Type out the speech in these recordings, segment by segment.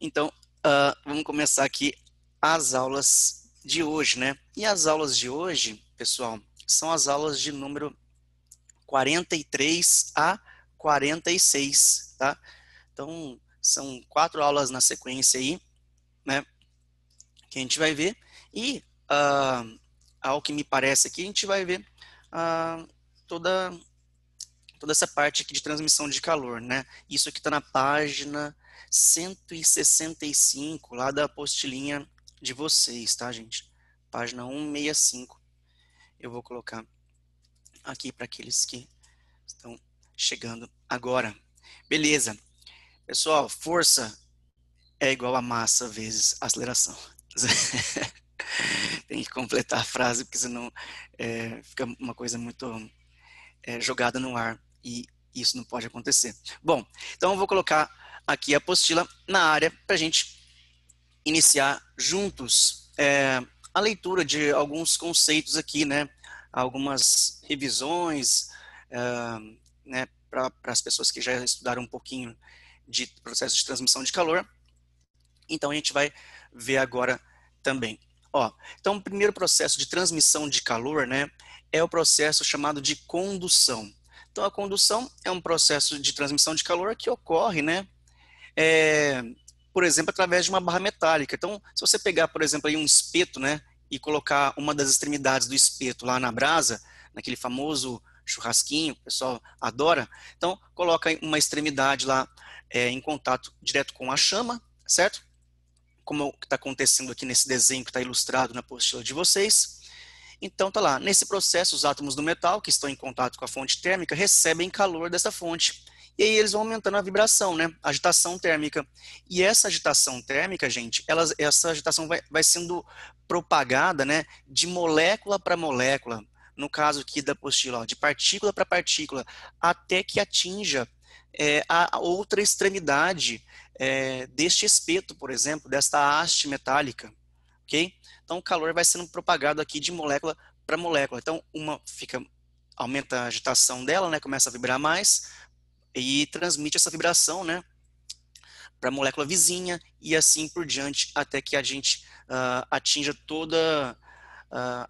Então, vamos começar aqui as aulas de hoje, né? E as aulas de hoje, pessoal, são as aulas de número 43 a 46, tá? Então, são 4 aulas na sequência aí, né? Que a gente vai ver. E, ao que me parece aqui, a gente vai ver toda, toda essa parte aqui de transmissão de calor, né? Isso aqui está na página 165, lá da apostilinha de vocês, tá, gente? Página 165. Eu vou colocar aqui para aqueles que estão chegando agora. Beleza. Pessoal, força é igual a massa vezes aceleração. Tem que completar a frase, porque senão fica uma coisa muito jogada no ar e isso não pode acontecer. Bom, então eu vou colocar aqui a apostila na área para a gente iniciar juntos a leitura de alguns conceitos aqui, né? Algumas revisões, né? Para as pessoas que já estudaram um pouquinho de processo de transmissão de calor. Então a gente vai ver agora também. Então o primeiro processo de transmissão de calor, né, é o processo chamado de condução. Então a condução é um processo de transmissão de calor que ocorre, né, por exemplo, através de uma barra metálica. Então, se você pegar, por exemplo, aí um espeto, né, e colocar uma das extremidades do espeto lá na brasa, naquele famoso churrasquinho, o pessoal adora, então coloca uma extremidade lá em contato direto com a chama, certo? Como está acontecendo aqui nesse desenho que está ilustrado na apostila de vocês. Então tá lá, nesse processo os átomos do metal que estão em contato com a fonte térmica recebem calor dessa fonte. E aí eles vão aumentando a vibração, né? A agitação térmica. E essa agitação térmica, gente, essa agitação vai sendo propagada, né, de molécula para molécula, no caso aqui da apostila, ó, de partícula para partícula, até que atinja a outra extremidade deste espeto, por exemplo, desta haste metálica, ok? Então o calor vai sendo propagado aqui de molécula para molécula. Então aumenta a agitação dela, né? Começa a vibrar mais e transmite essa vibração, né, para a molécula vizinha e assim por diante até que a gente atinja toda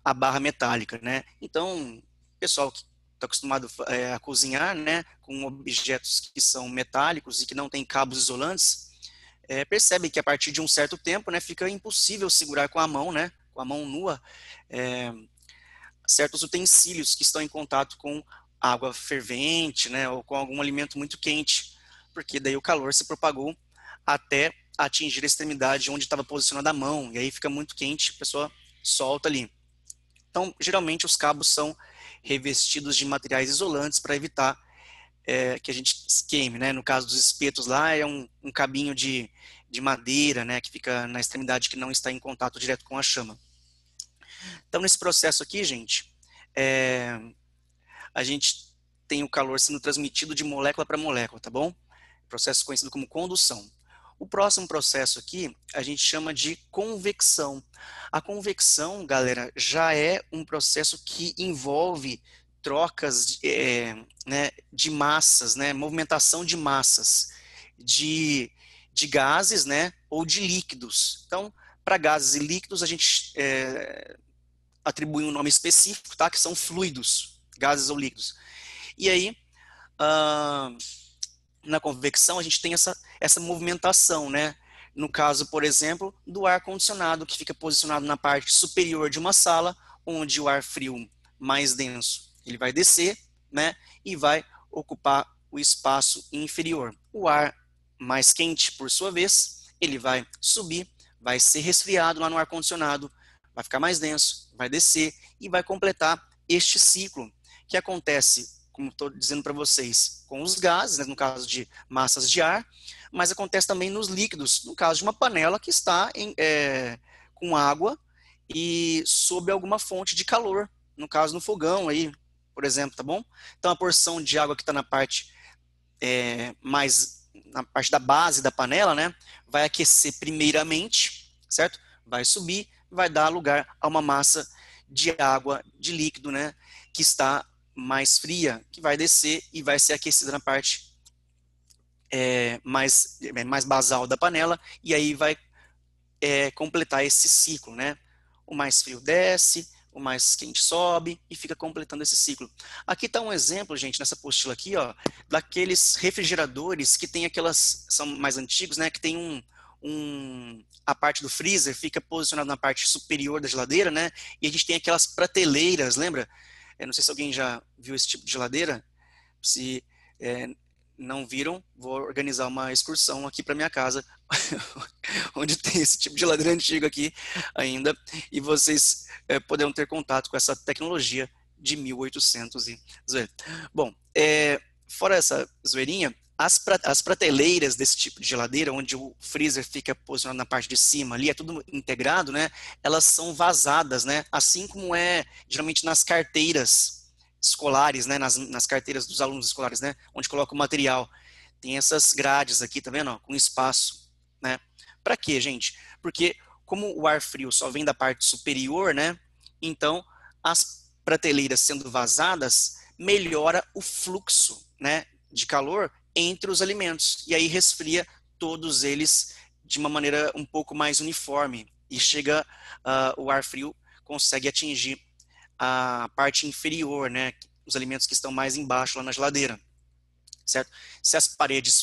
a barra metálica, né? Então, pessoal que está acostumado a cozinhar, né, com objetos que são metálicos e que não têm cabos isolantes, percebe que a partir de um certo tempo, né, fica impossível segurar com a mão, né, com a mão nua, certos utensílios que estão em contato com água fervente, né, ou com algum alimento muito quente, porque daí o calor se propagou até atingir a extremidade onde estava posicionada a mão, e aí fica muito quente, a pessoa solta ali. Então, geralmente os cabos são revestidos de materiais isolantes para evitar que a gente queime, né? No caso dos espetos lá, é um cabinho de madeira, né? Que fica na extremidade que não está em contato direto com a chama. Então, nesse processo aqui, gente, a gente tem o calor sendo transmitido de molécula para molécula, tá bom? Processo conhecido como condução. O próximo processo aqui, a gente chama de convecção. A convecção, galera, já é um processo que envolve trocas né, de massas, né, movimentação de massas, de gases, né, ou de líquidos. Então, para gases e líquidos, a gente atribui um nome específico, tá, que são fluidos, gases ou líquidos. E aí, na convecção, a gente tem essa movimentação, né? No caso, por exemplo, do ar-condicionado, que fica posicionado na parte superior de uma sala, onde o ar frio mais denso, ele vai descer, né? E vai ocupar o espaço inferior. O ar mais quente, por sua vez, ele vai subir, vai ser resfriado lá no ar-condicionado, vai ficar mais denso, vai descer e vai completar este ciclo que acontece, como estou dizendo para vocês, com os gases, né, no caso de massas de ar, mas acontece também nos líquidos, no caso de uma panela que está com água e sob alguma fonte de calor, no caso no fogão aí, por exemplo, tá bom? Então a porção de água que está na parte mais na parte da base da panela, né, vai aquecer primeiramente, certo? Vai subir, vai dar lugar a uma massa de água, de líquido, né, que está mais fria, que vai descer e vai ser aquecida na parte mais basal da panela, e aí vai completar esse ciclo, né? O mais frio desce, o mais quente sobe e fica completando esse ciclo. Aqui está um exemplo, gente, nessa apostila aqui, ó, daqueles refrigeradores que tem aquelas, são mais antigos, né, que tem a parte do freezer fica posicionada na parte superior da geladeira, né, e a gente tem aquelas prateleiras, lembra? Eu não sei se alguém já viu esse tipo de geladeira, se é, não viram, vou organizar uma excursão aqui para minha casa, onde tem esse tipo de geladeira antiga aqui ainda, e vocês poderão ter contato com essa tecnologia de 1800 e zoeira. Bom, fora essa zoeirinha, as prateleiras desse tipo de geladeira, onde o freezer fica posicionado na parte de cima ali, é tudo integrado, né? Elas são vazadas, né? Assim como é geralmente nas carteiras escolares, né? Nas carteiras dos alunos escolares, né? Onde coloca o material. Tem essas grades aqui, tá vendo? Ó, com espaço, né? Para quê, gente? Porque como o ar frio só vem da parte superior, né? Então, as prateleiras sendo vazadas melhora o fluxo, né, de calor entre os alimentos e aí resfria todos eles de uma maneira um pouco mais uniforme e chega o ar frio consegue atingir a parte inferior, né, os alimentos que estão mais embaixo lá na geladeira, certo? Se as paredes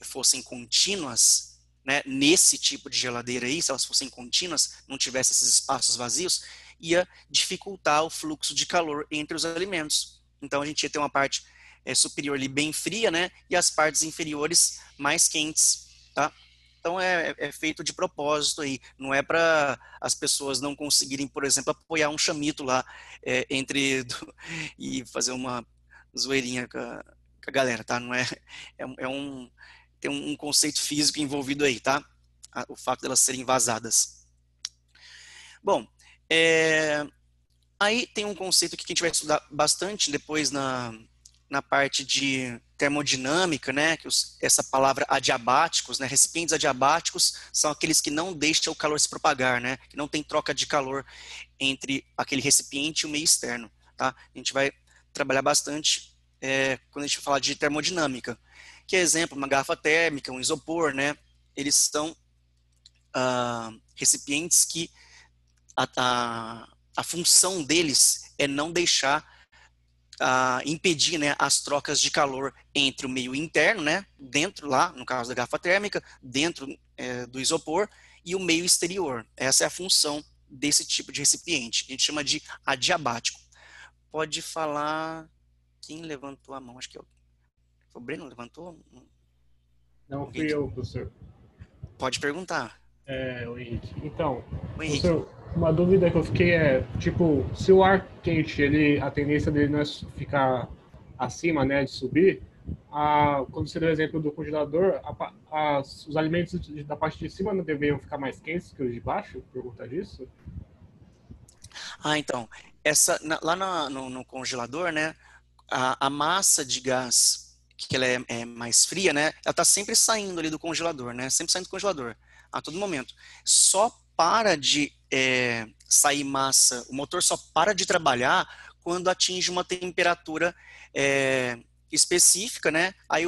fossem contínuas, né, nesse tipo de geladeira aí, se elas fossem contínuas, não tivesse esses espaços vazios, ia dificultar o fluxo de calor entre os alimentos. Então a gente ia ter uma parte superior ali bem fria, né, e as partes inferiores mais quentes, tá? Então é feito de propósito aí, não é para as pessoas não conseguirem, por exemplo, apoiar um chamito lá e fazer uma zoeirinha com a galera, tá? Não tem um conceito físico envolvido aí, tá? O fato delas serem vazadas. Bom, aí tem um conceito que a gente vai estudar bastante depois na parte de termodinâmica, né, que essa palavra adiabáticos, né, recipientes adiabáticos são aqueles que não deixam o calor se propagar, né, que não tem troca de calor entre aquele recipiente e o meio externo, tá? A gente vai trabalhar bastante quando a gente falar de termodinâmica, que é exemplo, uma garrafa térmica, um isopor, né, eles são recipientes que a função deles é não deixar impedir, né, as trocas de calor entre o meio interno, né, dentro lá, no caso da garrafa térmica, dentro do isopor, e o meio exterior. Essa é a função desse tipo de recipiente. A gente chama de adiabático. Pode falar quem levantou a mão? Acho que o Breno levantou? Não Alguém fui que eu, professor. pode perguntar. O Henrique. Então, O Henrique. professor, uma dúvida que eu fiquei é, tipo, se o ar quente, a tendência dele não é ficar acima, né, de subir, quando você deu o exemplo do congelador, os alimentos da parte de cima não deveriam ficar mais quentes que os de baixo, por conta disso? Então, lá no congelador, né, a massa de gás, que ela é mais fria, né, ela está sempre saindo ali do congelador, né, sempre saindo do congelador, a todo momento. Só para de sair massa, o motor só para de trabalhar quando atinge uma temperatura específica, né, aí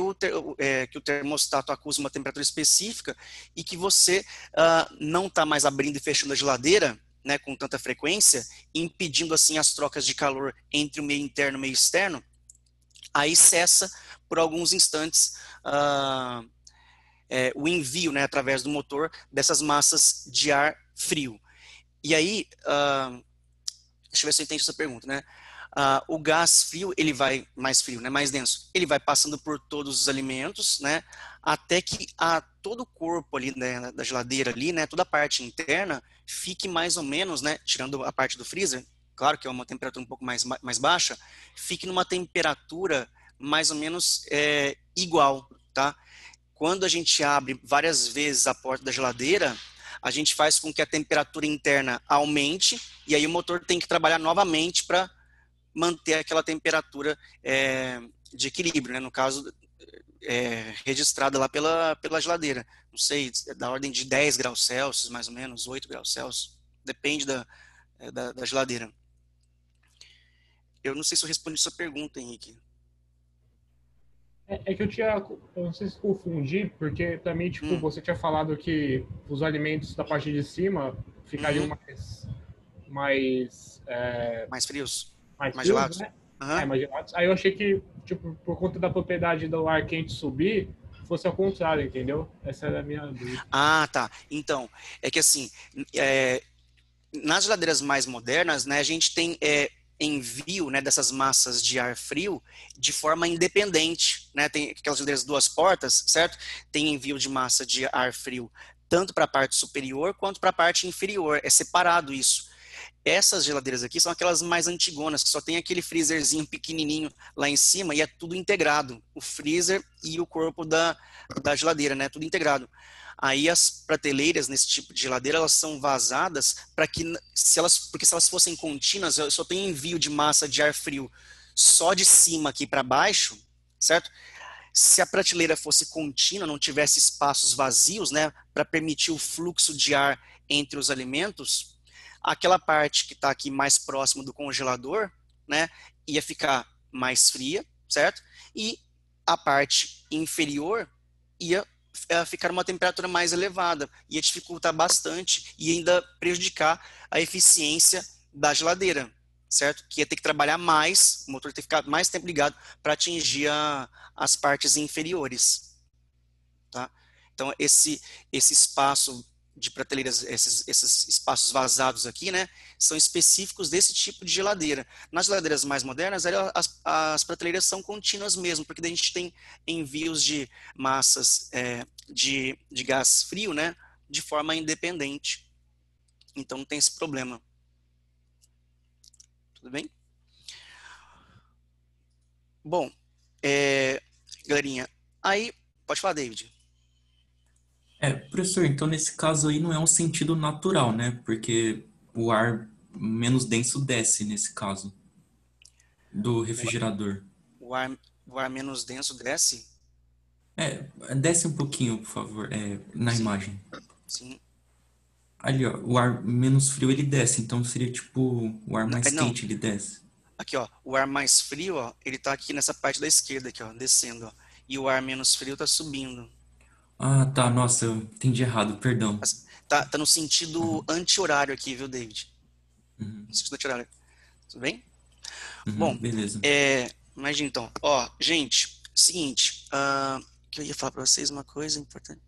que o termostato acusa uma temperatura específica e que você não está mais abrindo e fechando a geladeira, né, com tanta frequência, impedindo assim as trocas de calor entre o meio interno e o meio externo, aí cessa por alguns instantes o envio, né, através do motor dessas massas de ar frio. E aí, deixa eu ver se eu entendi essa pergunta, né? O gás frio, ele vai mais frio, né, mais denso, ele vai passando por todos os alimentos, né, até que todo o corpo ali, né, da geladeira ali, né, toda a parte interna fique mais ou menos, né, tirando a parte do freezer, claro que é uma temperatura um pouco mais baixa, fique numa temperatura mais ou menos igual, tá? Quando a gente abre várias vezes a porta da geladeira, a gente faz com que a temperatura interna aumente e aí o motor tem que trabalhar novamente para manter aquela temperatura de equilíbrio, né? No caso, registrada lá pela geladeira. Não sei, é da ordem de 10 graus Celsius, mais ou menos, 8 graus Celsius. Depende da geladeira. Eu não sei se eu respondi sua pergunta, Henrique. É que eu não sei se confundi, porque pra mim, tipo, Hum, você tinha falado que os alimentos da parte de cima ficariam uhum, mais, mais frios, mais mais frios, gelados. né? Aham. Mais gelados. Aí eu achei que, tipo, por conta da propriedade do ar quente subir, fosse ao contrário, entendeu? Essa era a minha dúvida. Ah, tá. Então, é que assim, é, nas geladeiras mais modernas, né, a gente tem envio, né, dessas massas de ar frio de forma independente, né? Tem aquelas geladeiras duas portas, certo? Tem envio de massa de ar frio tanto para a parte superior quanto para a parte inferior. É separado isso. Essas geladeiras aqui são aquelas mais antigonas, que só tem aquele freezerzinho pequenininho lá em cima e é tudo integrado. O freezer e o corpo da geladeira, né? Tudo integrado. Aí as prateleiras nesse tipo de geladeira, elas são vazadas para que, porque se elas fossem contínuas, eu só tenho envio de massa de ar frio só de cima aqui para baixo, certo? Se a prateleira fosse contínua, não tivesse espaços vazios, né, para permitir o fluxo de ar entre os alimentos, aquela parte que está aqui mais próximo do congelador, né, ia ficar mais fria, certo? E a parte inferior ia ficar uma temperatura mais elevada, ia dificultar bastante e ainda prejudicar a eficiência da geladeira, certo? Que ia ter que trabalhar mais, o motor ia ter que ficar mais tempo ligado para atingir as partes inferiores, tá? Então, esse espaço de prateleiras, esses espaços vazados aqui, né, são específicos desse tipo de geladeira. Nas geladeiras mais modernas, as prateleiras são contínuas mesmo, porque daí a gente tem envios de massas de gás frio, né, de forma independente. Então, não tem esse problema. Tudo bem? Bom, galerinha, aí, pode falar, David. Professor, então nesse caso aí não é um sentido natural, né? Porque o ar menos denso desce nesse caso do O, refrigerador. o ar, o ar menos denso desce? Desce um pouquinho, por favor, na Sim, imagem. sim. Ali, ó, o ar menos frio ele desce, então seria tipo o ar mais Não, quente ele desce. aqui, ó, o ar mais frio, ó, ele tá aqui nessa parte da esquerda aqui, ó, descendo, ó. E o ar menos frio tá subindo. Ah, tá, nossa, eu entendi errado, perdão. Tá no sentido Uhum, anti-horário aqui, viu, David? uhum, No sentido anti-horário. Tudo bem? uhum, Bom, beleza. imagina então. Ó, gente, seguinte, que eu ia falar pra vocês uma coisa importante.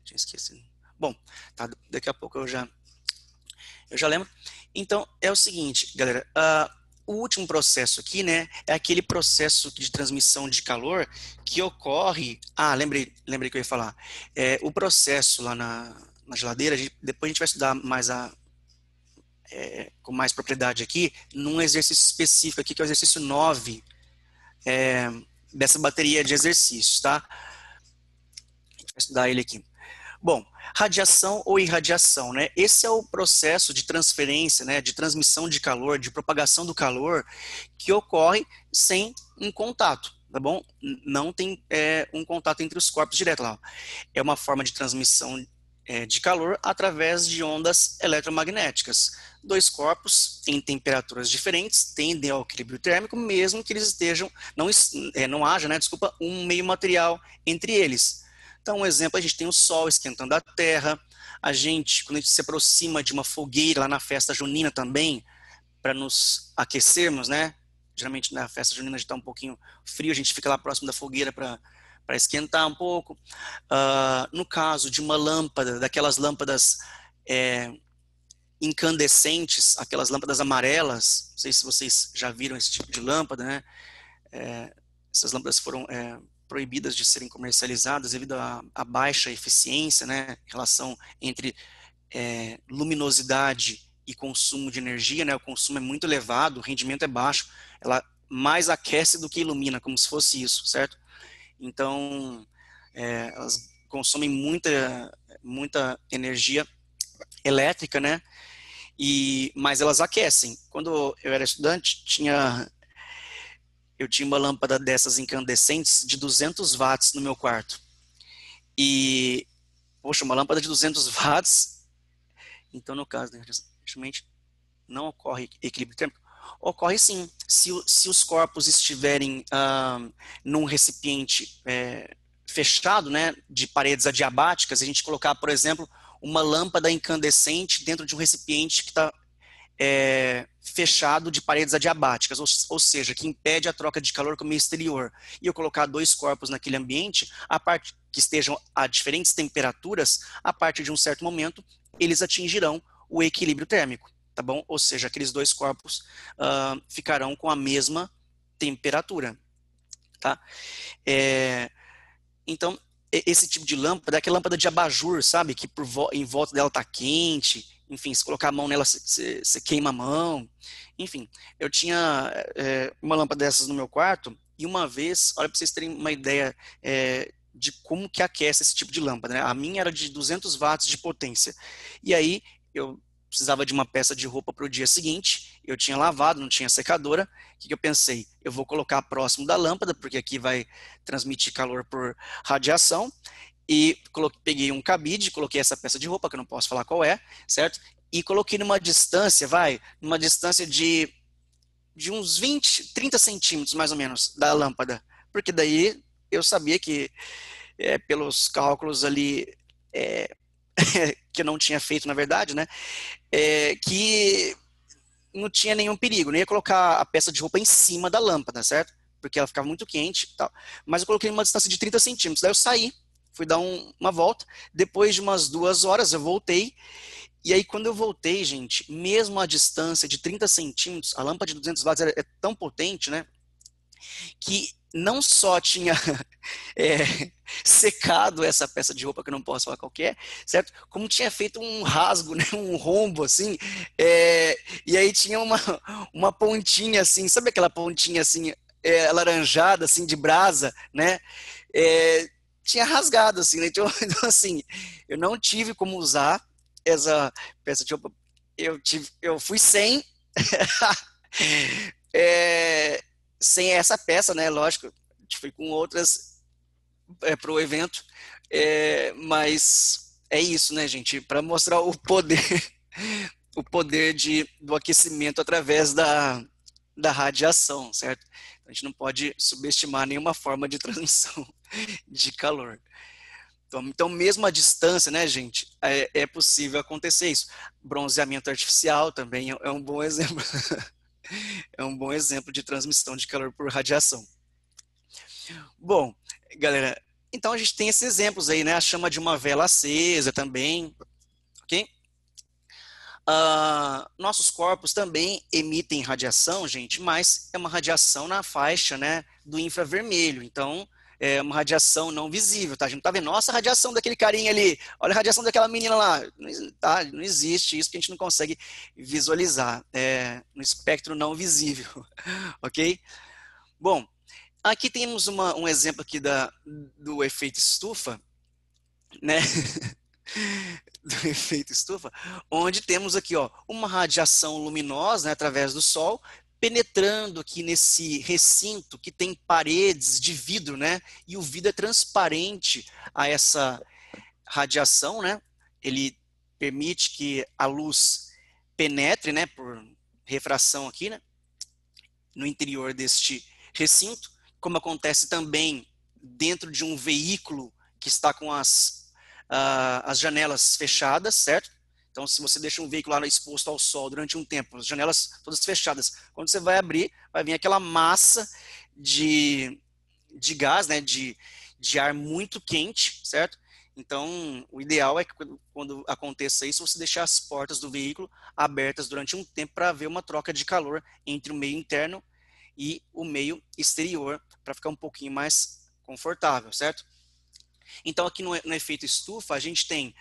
Tinha esquecido. Bom, tá, daqui a pouco eu já lembro. Então, é o seguinte, galera, o último processo aqui, né, é aquele processo de transmissão de calor que ocorre. Lembrei que eu ia falar. O processo lá na geladeira, depois a gente vai estudar mais com mais propriedade aqui, num exercício específico aqui, que é o exercício 9 dessa bateria de exercícios, tá? A gente vai estudar ele aqui. Bom, radiação ou irradiação, né? Esse é o processo de transferência, né, de transmissão de calor, de propagação do calor, que ocorre sem um contato, tá bom? Não tem um contato entre os corpos direto lá. É uma forma de transmissão de calor através de ondas eletromagnéticas. Dois corpos em temperaturas diferentes tendem ao equilíbrio térmico, mesmo que eles estejam, não haja, né, desculpa, um meio material entre eles. Então, um exemplo, a gente tem o Sol esquentando a Terra, quando a gente se aproxima de uma fogueira lá na festa junina também, para nos aquecermos, né? Geralmente na festa junina a gente está um pouquinho frio, a gente fica lá próximo da fogueira para esquentar um pouco. No caso de uma lâmpada, daquelas lâmpadas é, incandescentes, aquelas lâmpadas amarelas, não sei se vocês já viram esse tipo de lâmpada, né? Essas lâmpadas foram proibidas de serem comercializadas devido à baixa eficiência, né, em relação entre luminosidade e consumo de energia, né, o consumo é muito elevado, o rendimento é baixo, ela mais aquece do que ilumina, como se fosse isso, certo? Então, elas consomem muita energia elétrica, né, mas elas aquecem. Quando eu era estudante, eu tinha uma lâmpada dessas incandescentes de 200 watts no meu quarto. E, poxa, uma lâmpada de 200 watts, então no caso, né, realmente não ocorre equilíbrio térmico. Ocorre sim. Se os corpos estiverem num recipiente fechado, né, de paredes adiabáticas, a gente colocar, por exemplo, uma lâmpada incandescente dentro de um recipiente que está fechado de paredes adiabáticas, ou seja, que impede a troca de calor com o meio exterior, e eu colocar dois corpos naquele ambiente, a parte que estejam a diferentes temperaturas, a partir de um certo momento, eles atingirão o equilíbrio térmico, tá bom? Ou seja, aqueles dois corpos ficarão com a mesma temperatura, tá? Então, esse tipo de lâmpada é aquela lâmpada de abajur, sabe? Que em volta dela tá quente, enfim, se colocar a mão nela, você queima a mão. Enfim, eu tinha uma lâmpada dessas no meu quarto, e uma vez, olha para vocês terem uma ideia de como que aquece esse tipo de lâmpada, né? A minha era de 200 watts de potência. E aí, eu precisava de uma peça de roupa para o dia seguinte, eu tinha lavado, não tinha secadora. O que eu pensei? Eu vou colocar próximo da lâmpada, porque aqui vai transmitir calor por radiação, e peguei um cabide, coloquei essa peça de roupa, que eu não posso falar qual é, certo? E coloquei numa distância, numa distância de uns 20, 30 centímetros, mais ou menos, da lâmpada, porque daí eu sabia que, pelos cálculos ali, que eu não tinha feito, na verdade, né, que não tinha nenhum perigo, nem ia colocar a peça de roupa em cima da lâmpada, certo? Porque ela ficava muito quente e tal. Mas eu coloquei numa distância de 30 centímetros. Daí eu saí, fui dar uma volta. Depois de umas 2 horas eu voltei. E aí quando eu voltei, gente, mesmo a distância de 30 centímetros, a lâmpada de 200 watts é tão potente, né? Que não só tinha secado essa peça de roupa, que eu não posso falar qualquer, certo? Como tinha feito um rasgo, né? Um rombo, assim, e aí tinha uma pontinha, assim, sabe aquela pontinha, assim, alaranjada, assim, de brasa, né? Tinha rasgado, assim, né? Então, assim, eu não tive como usar essa peça de roupa, eu fui sem, sem essa peça, né? Lógico, a gente foi com outras para o evento, mas é isso, né, gente? Para mostrar o poder, o poder do aquecimento através da radiação, certo? A gente não pode subestimar nenhuma forma de transmissão de calor. Então, mesmo à distância, né, gente, é possível acontecer isso. Bronzeamento artificial também é um bom exemplo. É um bom exemplo de transmissão de calor por radiação. Bom, galera, então a gente tem esses exemplos aí, né? A chama de uma vela acesa também, ok? Nossos corpos também emitem radiação, gente, mas é uma radiação na faixa, né, do infravermelho. Então, é uma radiação não visível, tá? A gente não tá vendo, nossa, a radiação daquele carinha ali, olha a radiação daquela menina lá. Não existe isso, que a gente não consegue visualizar, no espectro não visível, ok? Bom, aqui temos um exemplo aqui do efeito estufa, né? Do efeito estufa, onde temos aqui, ó, uma radiação luminosa, né, através do Sol, penetrando aqui nesse recinto que tem paredes de vidro, né? E o vidro é transparente a essa radiação, né? Ele permite que a luz penetre, né, por refração aqui, né, no interior deste recinto, como acontece também dentro de um veículo que está com as janelas fechadas, certo? Então, se você deixa um veículo lá exposto ao sol durante um tempo, as janelas todas fechadas, quando você vai abrir, vai vir aquela massa de gás, né, de ar muito quente, certo? Então, o ideal é que quando aconteça isso, você deixar as portas do veículo abertas durante um tempo para haver uma troca de calor entre o meio interno e o meio exterior, para ficar um pouquinho mais confortável, certo? Então, aqui no efeito estufa, a gente tem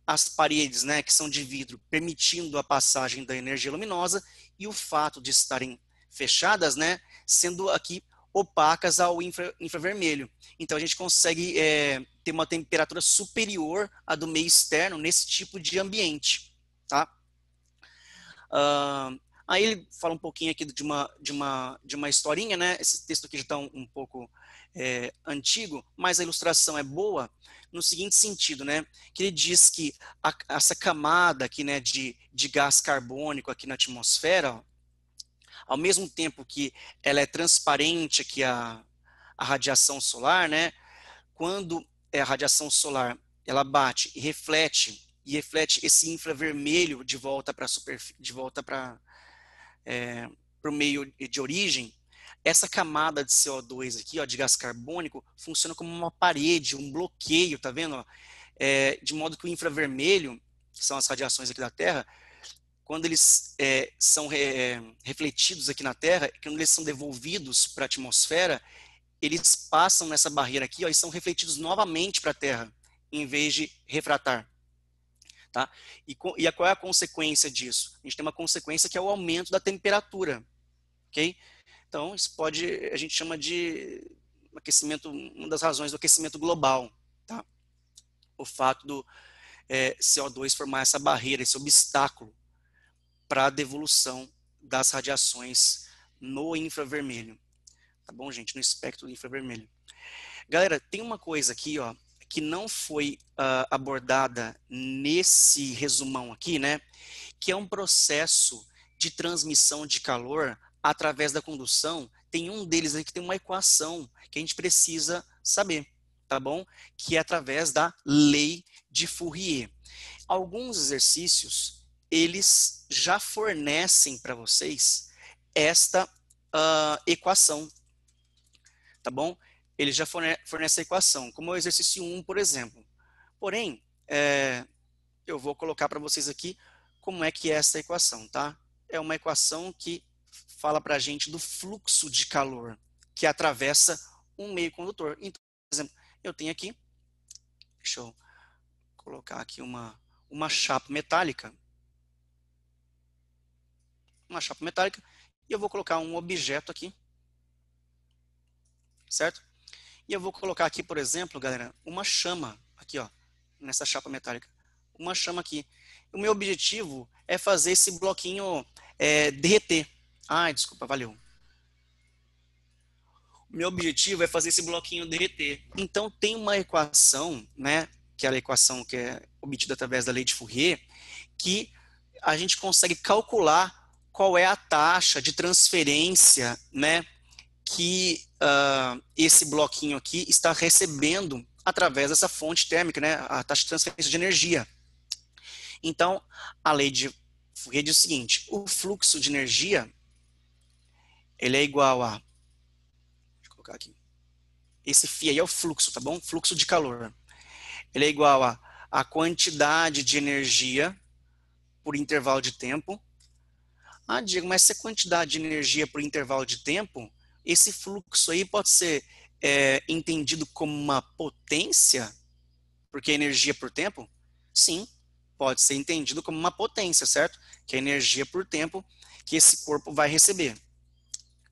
as paredes, né, que são de vidro, permitindo a passagem da energia luminosa, e o fato de estarem fechadas, né, sendo aqui opacas ao infravermelho. Então, a gente consegue ter uma temperatura superior à do meio externo nesse tipo de ambiente, tá? Aí ele fala um pouquinho aqui de uma historinha, né? Esse texto aqui já está um pouco antigo, mas a ilustração é boa no seguinte sentido, né? Que ele diz que essa camada aqui, né, de gás carbônico aqui na atmosfera, ó, ao mesmo tempo que ela é transparente aqui a radiação solar, né? Quando a radiação solar ela bate e reflete esse infravermelho de volta para o meio de origem, essa camada de CO2 aqui, ó, de gás carbônico, funciona como uma parede, um bloqueio, tá vendo? Ó? De modo que o infravermelho, que são as radiações aqui da Terra, quando eles são refletidos aqui na Terra, quando eles são devolvidos para a atmosfera, eles passam nessa barreira aqui, ó, e são refletidos novamente para a Terra, em vez de refratar. Tá? E qual é a consequência disso? A gente tem uma consequência que é o aumento da temperatura. Ok? Então, isso a gente chama de aquecimento, uma das razões do aquecimento global. Tá? O fato do CO2 formar essa barreira, esse obstáculo para a devolução das radiações no infravermelho. Tá bom, gente? No espectro do infravermelho. Galera, tem uma coisa aqui, ó, que não foi abordada nesse resumão aqui, né? Que é um processo de transmissão de calor através da condução. Tem um deles aí que tem uma equação que a gente precisa saber, tá bom? Que é através da lei de Fourier. Alguns exercícios, eles já fornecem para vocês esta equação, tá bom? Ele já fornece a equação, como o exercício 1, por exemplo. Porém, eu vou colocar para vocês aqui como é que é essa equação, tá? É uma equação que fala para a gente do fluxo de calor que atravessa um meio condutor. Então, por exemplo, eu tenho aqui, deixa eu colocar aqui uma chapa metálica. Uma chapa metálica. E eu vou colocar um objeto aqui, certo? E eu vou colocar aqui, por exemplo, galera, uma chama aqui, ó, nessa chapa metálica. Uma chama aqui. O meu objetivo é fazer esse bloquinho derreter. Ai, desculpa, valeu. O meu objetivo é fazer esse bloquinho derreter. Então, tem uma equação, né, que é a equação que é obtida através da lei de Fourier, que a gente consegue calcular qual é a taxa de transferência, né, que esse bloquinho aqui está recebendo através dessa fonte térmica, né, a taxa de transferência de energia. Então, a lei de Fourier diz o seguinte: o fluxo de energia ele é igual a, deixa eu colocar aqui, esse φ aí é o fluxo, tá bom? Fluxo de calor. Ele é igual a quantidade de energia por intervalo de tempo. Ah, Diego, mas se é quantidade de energia por intervalo de tempo, esse fluxo aí pode ser entendido como uma potência, porque é energia por tempo? Sim, pode ser entendido como uma potência, certo? Que é energia por tempo que esse corpo vai receber.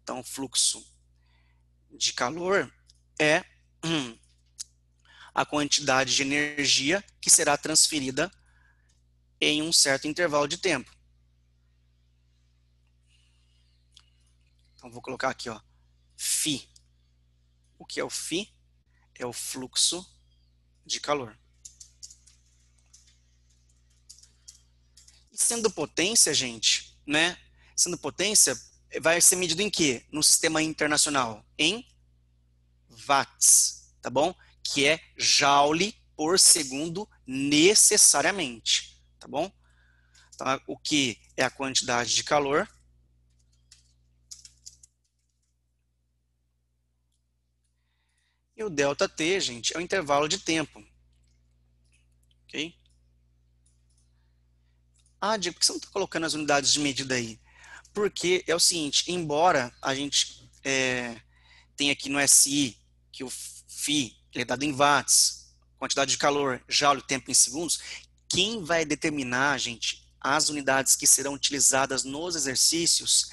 Então, o fluxo de calor é a quantidade de energia que será transferida em um certo intervalo de tempo. Então, vou colocar aqui, ó, φ. O que é o φ? É o fluxo de calor. E sendo potência, gente, né? Sendo potência, vai ser medido em quê? No sistema internacional? Em watts, tá bom? Que é joule por segundo necessariamente, tá bom? Então, o que é a quantidade de calor? E o ΔT, gente, é o intervalo de tempo. Ok? Ah, Diego, por que você não está colocando as unidades de medida aí? Porque é o seguinte, embora a gente tenha aqui no SI, que o φ ele é dado em watts, quantidade de calor, joule, tempo em segundos, quem vai determinar, gente, as unidades que serão utilizadas nos exercícios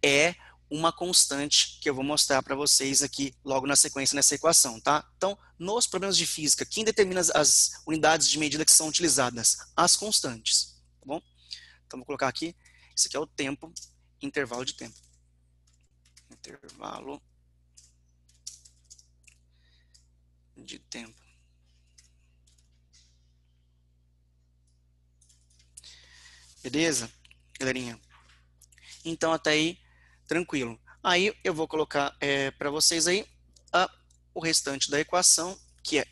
é uma constante que eu vou mostrar para vocês aqui logo na sequência nessa equação, tá? Então, nos problemas de física, quem determina as unidades de medida que são utilizadas? As constantes, tá bom? Então, vou colocar aqui, isso aqui é o tempo, intervalo de tempo. Intervalo de tempo. Beleza, galerinha? Então, até aí, Tranquilo. Aí eu vou colocar para vocês aí o restante da equação, que é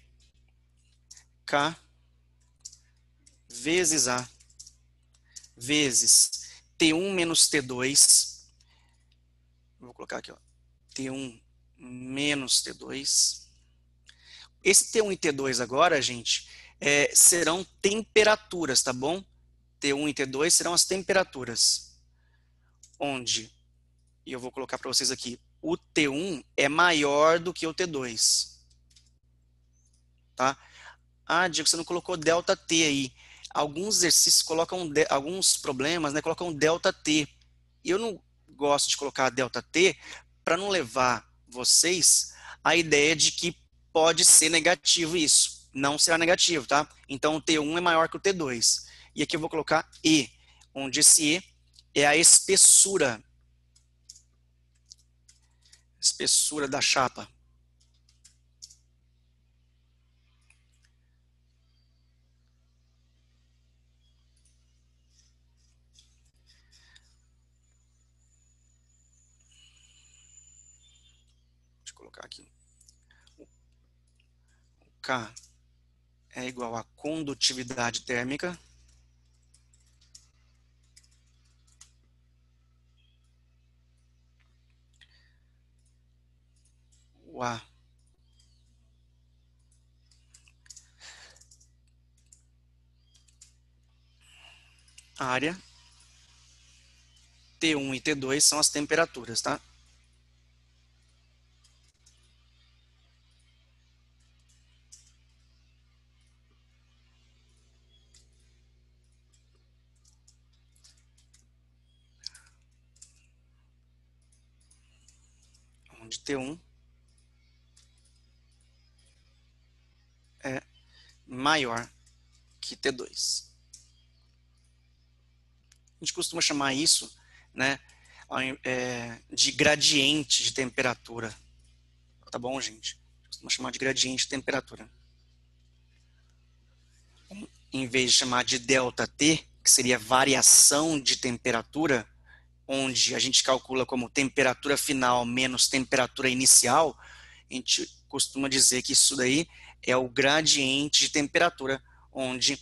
K vezes A vezes T1 menos T2. Vou colocar aqui, ó, T1 menos T2. Esse T1 e T2 agora, gente, serão temperaturas, tá bom? T1 e T2 serão as temperaturas. Onde, e eu vou colocar para vocês aqui, o T1 é maior do que o T2. Tá? Ah, Diego, você não colocou delta T aí. Alguns exercícios colocam, alguns problemas, né, colocam delta T. Eu não gosto de colocar delta T para não levar vocês à ideia de que pode ser negativo isso. Não será negativo, tá? Então o T1 é maior que o T2. E aqui eu vou colocar E, onde esse E é a espessura da chapa. Deixa eu colocar aqui. O K é igual a condutividade térmica. O A área, T1 e T2 são as temperaturas, tá? Onde T1 é maior que T2. A gente costuma chamar isso, né, de gradiente de temperatura. Tá bom, gente? Costuma chamar de gradiente de temperatura. Em vez de chamar de delta T, que seria variação de temperatura, onde a gente calcula como temperatura final menos temperatura inicial, a gente costuma dizer que isso daí é o gradiente de temperatura, onde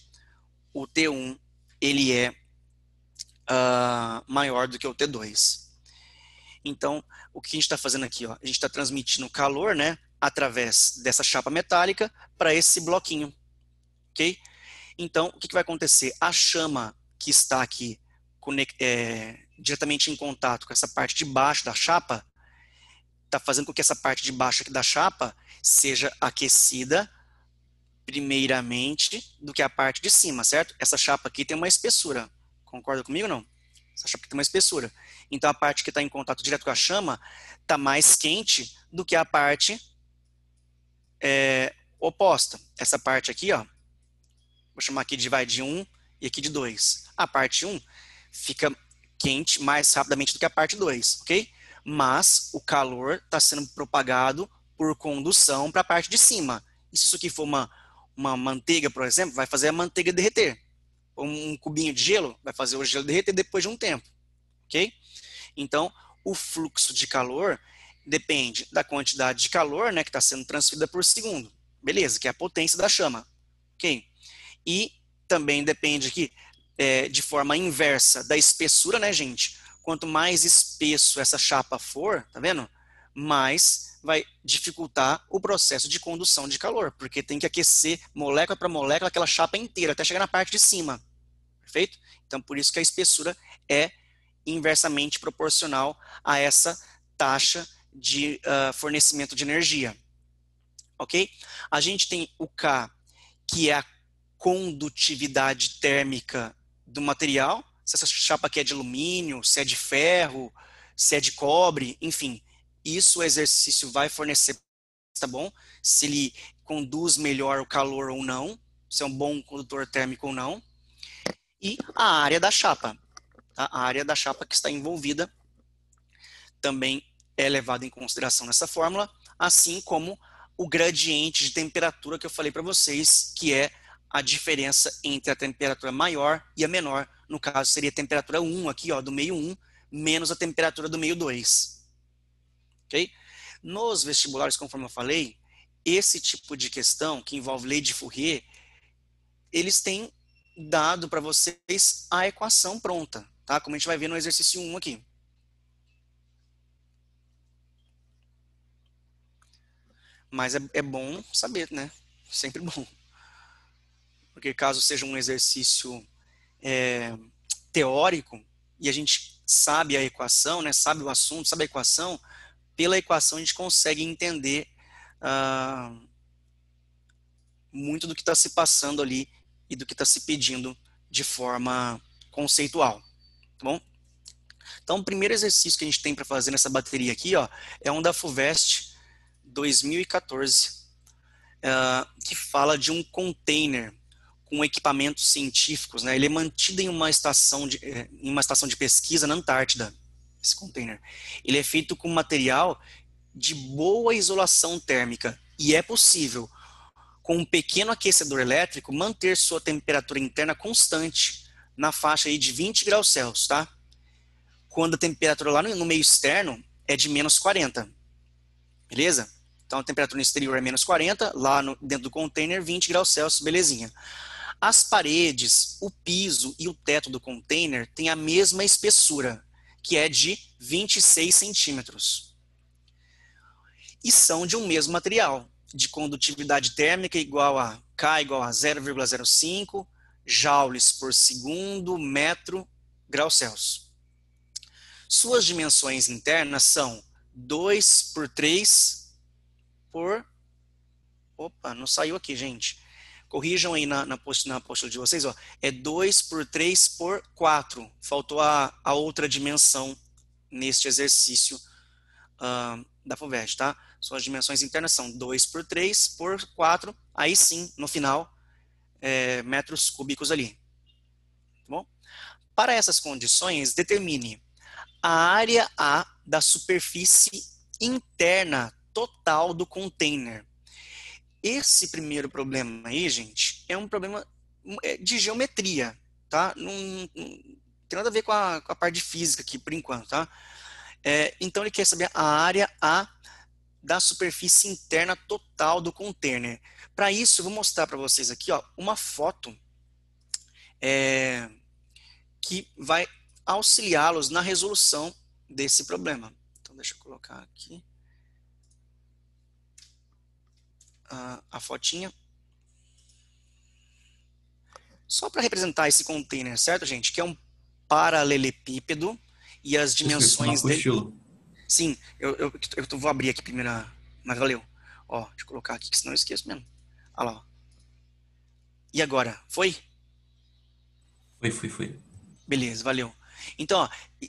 o T1 ele é maior do que o T2. Então, o que a gente está fazendo aqui? Ó, a gente está transmitindo calor, né, através dessa chapa metálica para esse bloquinho, ok? Então, o que vai acontecer? A chama que está aqui diretamente em contato com essa parte de baixo da chapa, está fazendo com que essa parte de baixo aqui da chapa seja aquecida primeiramente do que a parte de cima, certo? Essa chapa aqui tem uma espessura, concorda comigo ou não? Essa chapa aqui tem uma espessura. Então a parte que está em contato direto com a chama está mais quente do que a parte oposta. Essa parte aqui, ó, vou chamar aqui de 1 e aqui de 2. A parte 1 fica quente mais rapidamente do que a parte 2, ok? Mas o calor está sendo propagado por condução para a parte de cima. E se isso aqui for uma manteiga, por exemplo, vai fazer a manteiga derreter. Um cubinho de gelo vai fazer o gelo derreter depois de um tempo, ok? Então, o fluxo de calor depende da quantidade de calor, né, que está sendo transferida por segundo. Beleza, que é a potência da chama, ok? E também depende aqui, de forma inversa, da espessura, né, gente? Quanto mais espesso essa chapa for, tá vendo? Mais vai dificultar o processo de condução de calor, porque tem que aquecer molécula para molécula aquela chapa inteira, até chegar na parte de cima, perfeito? Então, por isso que a espessura é inversamente proporcional a essa taxa de fornecimento de energia, ok? A gente tem o K, que é a condutividade térmica do material, se essa chapa aqui é de alumínio, se é de ferro, se é de cobre, enfim, isso o exercício vai fornecer, tá bom? Se ele conduz melhor o calor ou não, se é um bom condutor térmico ou não. E a área da chapa, tá? A área da chapa que está envolvida também é levada em consideração nessa fórmula, assim como o gradiente de temperatura que eu falei para vocês, que é a diferença entre a temperatura maior e a menor. No caso, seria a temperatura 1 aqui, ó, do meio 1, menos a temperatura do meio 2. Ok? Nos vestibulares, conforme eu falei, esse tipo de questão, que envolve lei de Fourier, eles têm dado para vocês a equação pronta, tá? Como a gente vai ver no exercício 1 aqui. Mas é bom saber, né? Sempre bom. Porque caso seja um exercício teórico, e a gente sabe a equação, né? Sabe o assunto, sabe a equação, pela equação a gente consegue entender muito do que está se passando ali e do que está se pedindo de forma conceitual, tá bom? Então, o primeiro exercício que a gente tem para fazer nessa bateria aqui, ó, é um da FUVEST 2014, que fala de um container com equipamentos científicos, né? Ele é mantido em uma estação de pesquisa na Antártida, esse container. Ele é feito com material de boa isolação térmica e é possível, com um pequeno aquecedor elétrico, manter sua temperatura interna constante na faixa aí de 20 graus Celsius, tá? Quando a temperatura lá no meio externo é de menos 40, beleza? Então a temperatura no exterior é menos 40, lá dentro do container 20 graus Celsius, belezinha. As paredes, o piso e o teto do container têm a mesma espessura, que é de 26 centímetros. E são de um mesmo material, de condutividade térmica igual a K igual a 0,05 joules por segundo metro grau Celsius. Suas dimensões internas são 2 por 3 por... Opa, não saiu aqui, gente. Corrijam aí na apostila de vocês, ó. É 2 por 3 por 4. Faltou a outra dimensão neste exercício da FUVEST, tá? Suas dimensões internas são 2 por 3 por 4. Aí sim, no final, metros cúbicos ali. Tá bom? Para essas condições, determine a área A da superfície interna total do container. Esse primeiro problema aí, gente, é um problema de geometria, tá? Não tem nada a ver com a parte de física aqui, por enquanto, tá? Então, ele quer saber a área A da superfície interna total do container. Para isso, eu vou mostrar para vocês aqui, ó, uma foto que vai auxiliá-los na resolução desse problema. Então, deixa eu colocar aqui a fotinha. Só para representar esse container, certo, gente? Que é um paralelepípedo e as Professor, isso é uma dimensões dele... apostila. Sim, eu vou abrir aqui primeiro, mas valeu. Ó, deixa eu colocar aqui, que senão eu esqueço mesmo. Olha lá, ó. E agora? Foi? Foi. Beleza, valeu. Então, ó,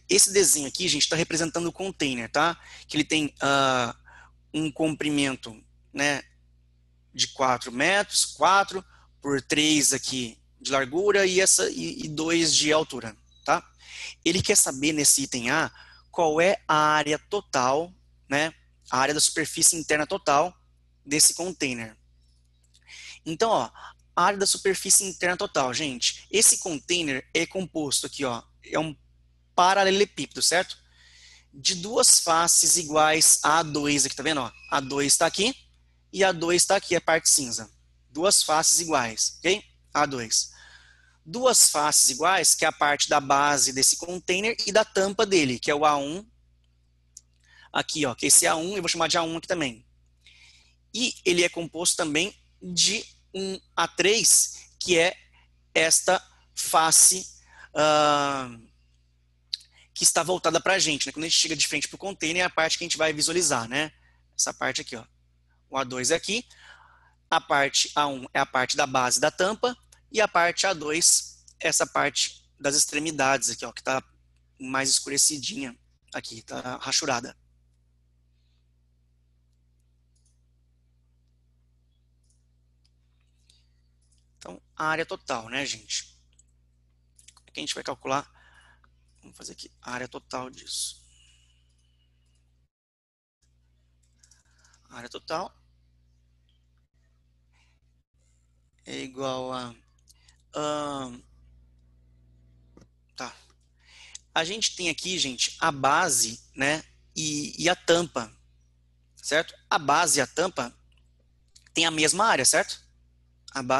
esse desenho aqui, gente, está representando o container, tá? Que ele tem um comprimento, né, de 4 metros, 4 por 3 aqui de largura e 2 de altura, tá? Ele quer saber nesse item A qual é a área total, né, a área da superfície interna total desse container. Então, ó, a área da superfície interna total, gente, esse container é composto aqui, ó, é um paralelepípedo, certo? De duas faces iguais a A2 aqui, tá vendo? Ó? A2 está aqui e A2 está aqui, a parte cinza. Duas faces iguais, ok? A2. Duas faces iguais, que é a parte da base desse container e da tampa dele, que é o A1. Aqui, ó, que esse A1, eu vou chamar de A1 aqui também. E ele é composto também de um A3, que é esta face que está voltada para a gente, né? Quando a gente chega de frente para o container, é a parte que a gente vai visualizar, né? Essa parte aqui, ó. O A2 é aqui, a parte A1 é a parte da base da tampa, e a parte A2, essa parte das extremidades aqui, ó, que está mais escurecidinha aqui, tá rachurada. Então, a área total, né, gente? Aqui a gente vai calcular, vamos fazer aqui, a área total disso. A área total é igual a... tá. a gente tem aqui, gente, a base, né, e a tampa, certo? A base e a tampa tem a mesma área, certo?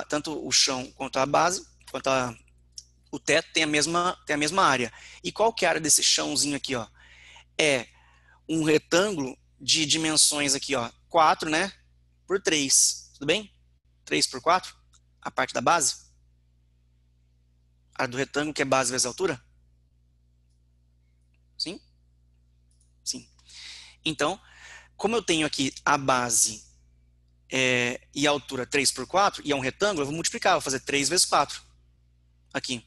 Tanto o chão quanto a base, quanto o teto tem a mesma área. E qual que é a área desse chãozinho aqui, ó? É um retângulo de dimensões aqui, ó, 4, né, por 3, tudo bem? 3 por 4, a parte da base. A área do retângulo, que é base vezes altura. Sim? Sim. Então, como eu tenho aqui a base e a altura 3 por 4, e é um retângulo, eu vou multiplicar, vou fazer 3 vezes 4 aqui.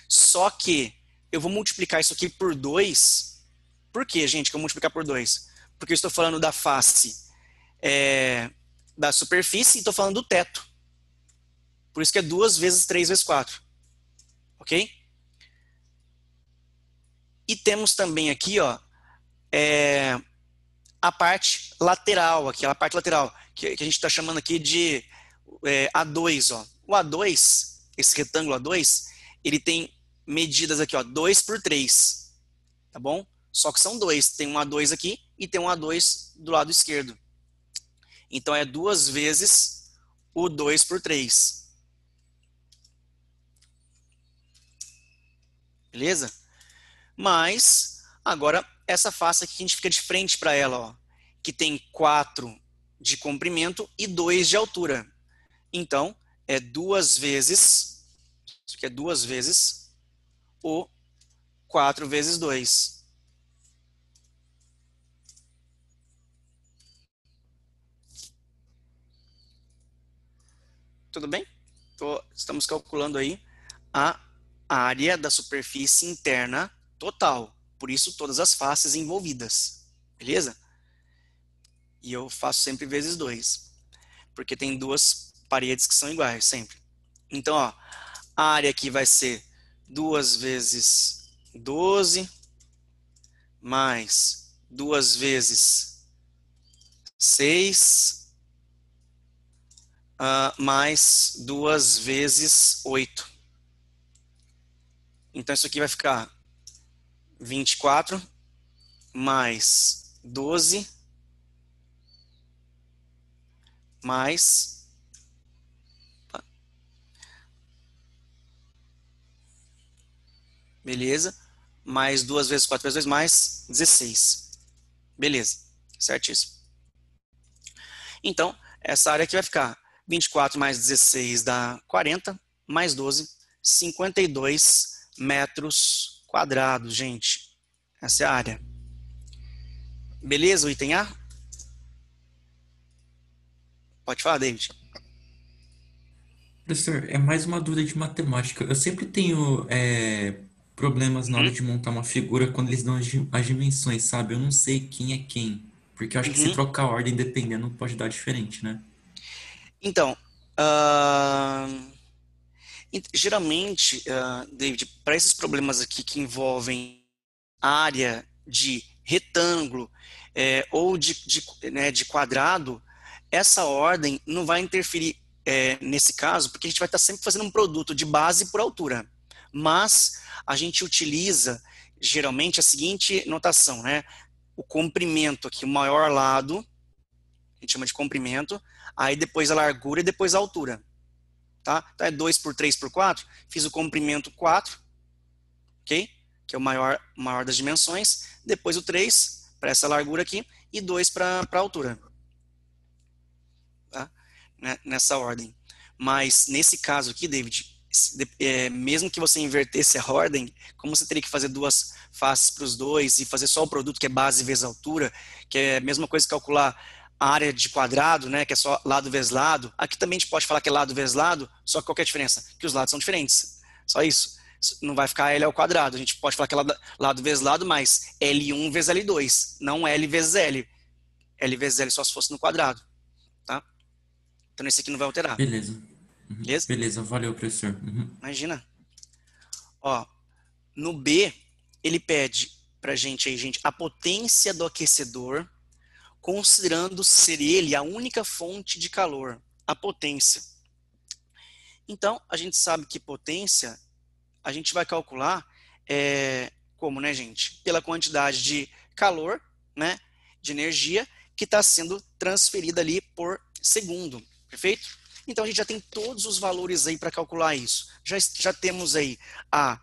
Só que eu vou multiplicar isso aqui por 2. Por que, gente, que eu vou multiplicar por 2? Porque eu estou falando da face da superfície e estou falando do teto. Por isso que é 2 vezes 3 vezes 4. Ok? E temos também aqui, ó, a parte lateral, aquela parte lateral, que a gente está chamando aqui de A2, ó. O A2, esse retângulo A2, ele tem medidas aqui, ó, 2 por 3, tá bom? Só que são dois, tem um A2 aqui e tem um A2 do lado esquerdo. Então é 2 vezes o 2 por 3. Beleza? Mas, agora, essa face aqui, a gente fica de frente para ela, ó, que tem 4 de comprimento e 2 de altura. Então, é 2 vezes, isso aqui é 2 vezes o 4 vezes 2. Tudo bem? Estamos calculando aí a área da superfície interna total. Por isso, todas as faces envolvidas. Beleza? E eu faço sempre vezes 2. Porque tem duas paredes que são iguais, sempre. Então, ó, a área aqui vai ser 2 vezes 12, mais 2 vezes 6, mais 2 vezes 8. Então, isso aqui vai ficar 24 mais 12 mais... Beleza? Mais 2 vezes 4 vezes 2, mais 16. Beleza, certíssimo. Então, essa área aqui vai ficar 24 mais 16 dá 40, mais 12, 52 metros quadrados, gente. Essa é a área. Beleza, o item A? Pode falar, David. Professor, é mais uma dúvida de matemática. Eu sempre tenho problemas na hora Uhum, de montar uma figura quando eles dão as dimensões, sabe? Eu não sei quem é quem. Porque eu acho que se uhum. trocar a ordem dependendo pode dar diferente, né? Então, geralmente, David, para esses problemas aqui que envolvem área de retângulo ou né, de quadrado, essa ordem não vai interferir nesse caso, porque a gente vai estar sempre fazendo um produto de base por altura. Mas a gente utiliza geralmente a seguinte notação, né? O comprimento aqui, o maior lado, a gente chama de comprimento, aí depois a largura e depois a altura. Tá? Então é 2 por 3 por 4, fiz o comprimento 4, ok? Que é o maior das dimensões, depois o 3 para essa largura aqui e 2 para a altura. Tá? Nessa ordem. Mas nesse caso aqui, David, mesmo que você invertesse a ordem, como você teria que fazer duas faces para os dois e fazer só o produto que é base vezes altura, que é a mesma coisa que calcular a área de quadrado, né, que é só lado vezes lado. Aqui também a gente pode falar que é lado vezes lado, só que qual que é a diferença? Que os lados são diferentes. Só isso. Não vai ficar L ao quadrado. A gente pode falar que é lado vezes lado, mas L1 vezes L2, não L vezes L. L vezes L só se fosse no quadrado. Tá? Então esse aqui não vai alterar. Beleza. Uhum. Beleza? Beleza, valeu, professor. Uhum. Imagina. Ó, no B, ele pede pra gente aí, gente, a potência do aquecedor, considerando ser ele a única fonte de calor, a potência. Então, a gente sabe que potência, a gente vai calcular Como, né, gente? Pela quantidade de calor, né, de energia que está sendo transferida ali por segundo, perfeito? Então, a gente já tem todos os valores aí para calcular isso. Já temos aí a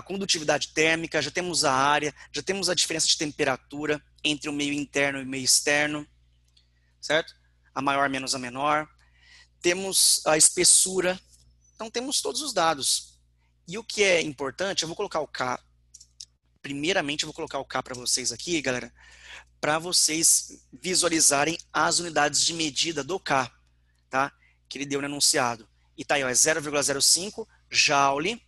condutividade térmica, já temos a área, já temos a diferença de temperatura entre o meio interno e o meio externo, certo? A maior menos a menor. Temos a espessura. Então, temos todos os dados. E o que é importante, eu vou colocar o K. Primeiramente, eu vou colocar o K para vocês aqui, galera, para vocês visualizarem as unidades de medida do K, tá? Que ele deu no enunciado. E tá aí, ó, é 0,05 joule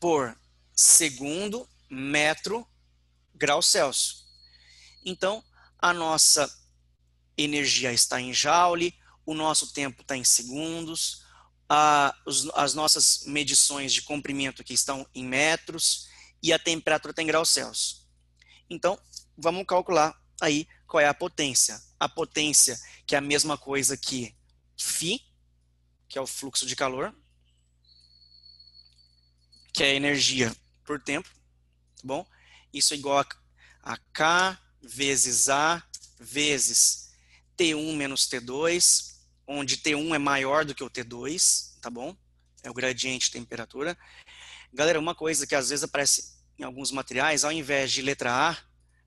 por segundo metro grau Celsius. Então, a nossa energia está em joule, o nosso tempo está em segundos, as nossas medições de comprimento aqui estão em metros e a temperatura está em graus Celsius. Então, vamos calcular aí qual é a potência. A potência, que é a mesma coisa que Φ, que é o fluxo de calor, que é a energia por tempo, tá bom? Isso é igual a K vezes A vezes T1 menos T2, onde T1 é maior do que o T2, tá bom? É o gradiente de temperatura. Galera, uma coisa que às vezes aparece em alguns materiais, ao invés de letra A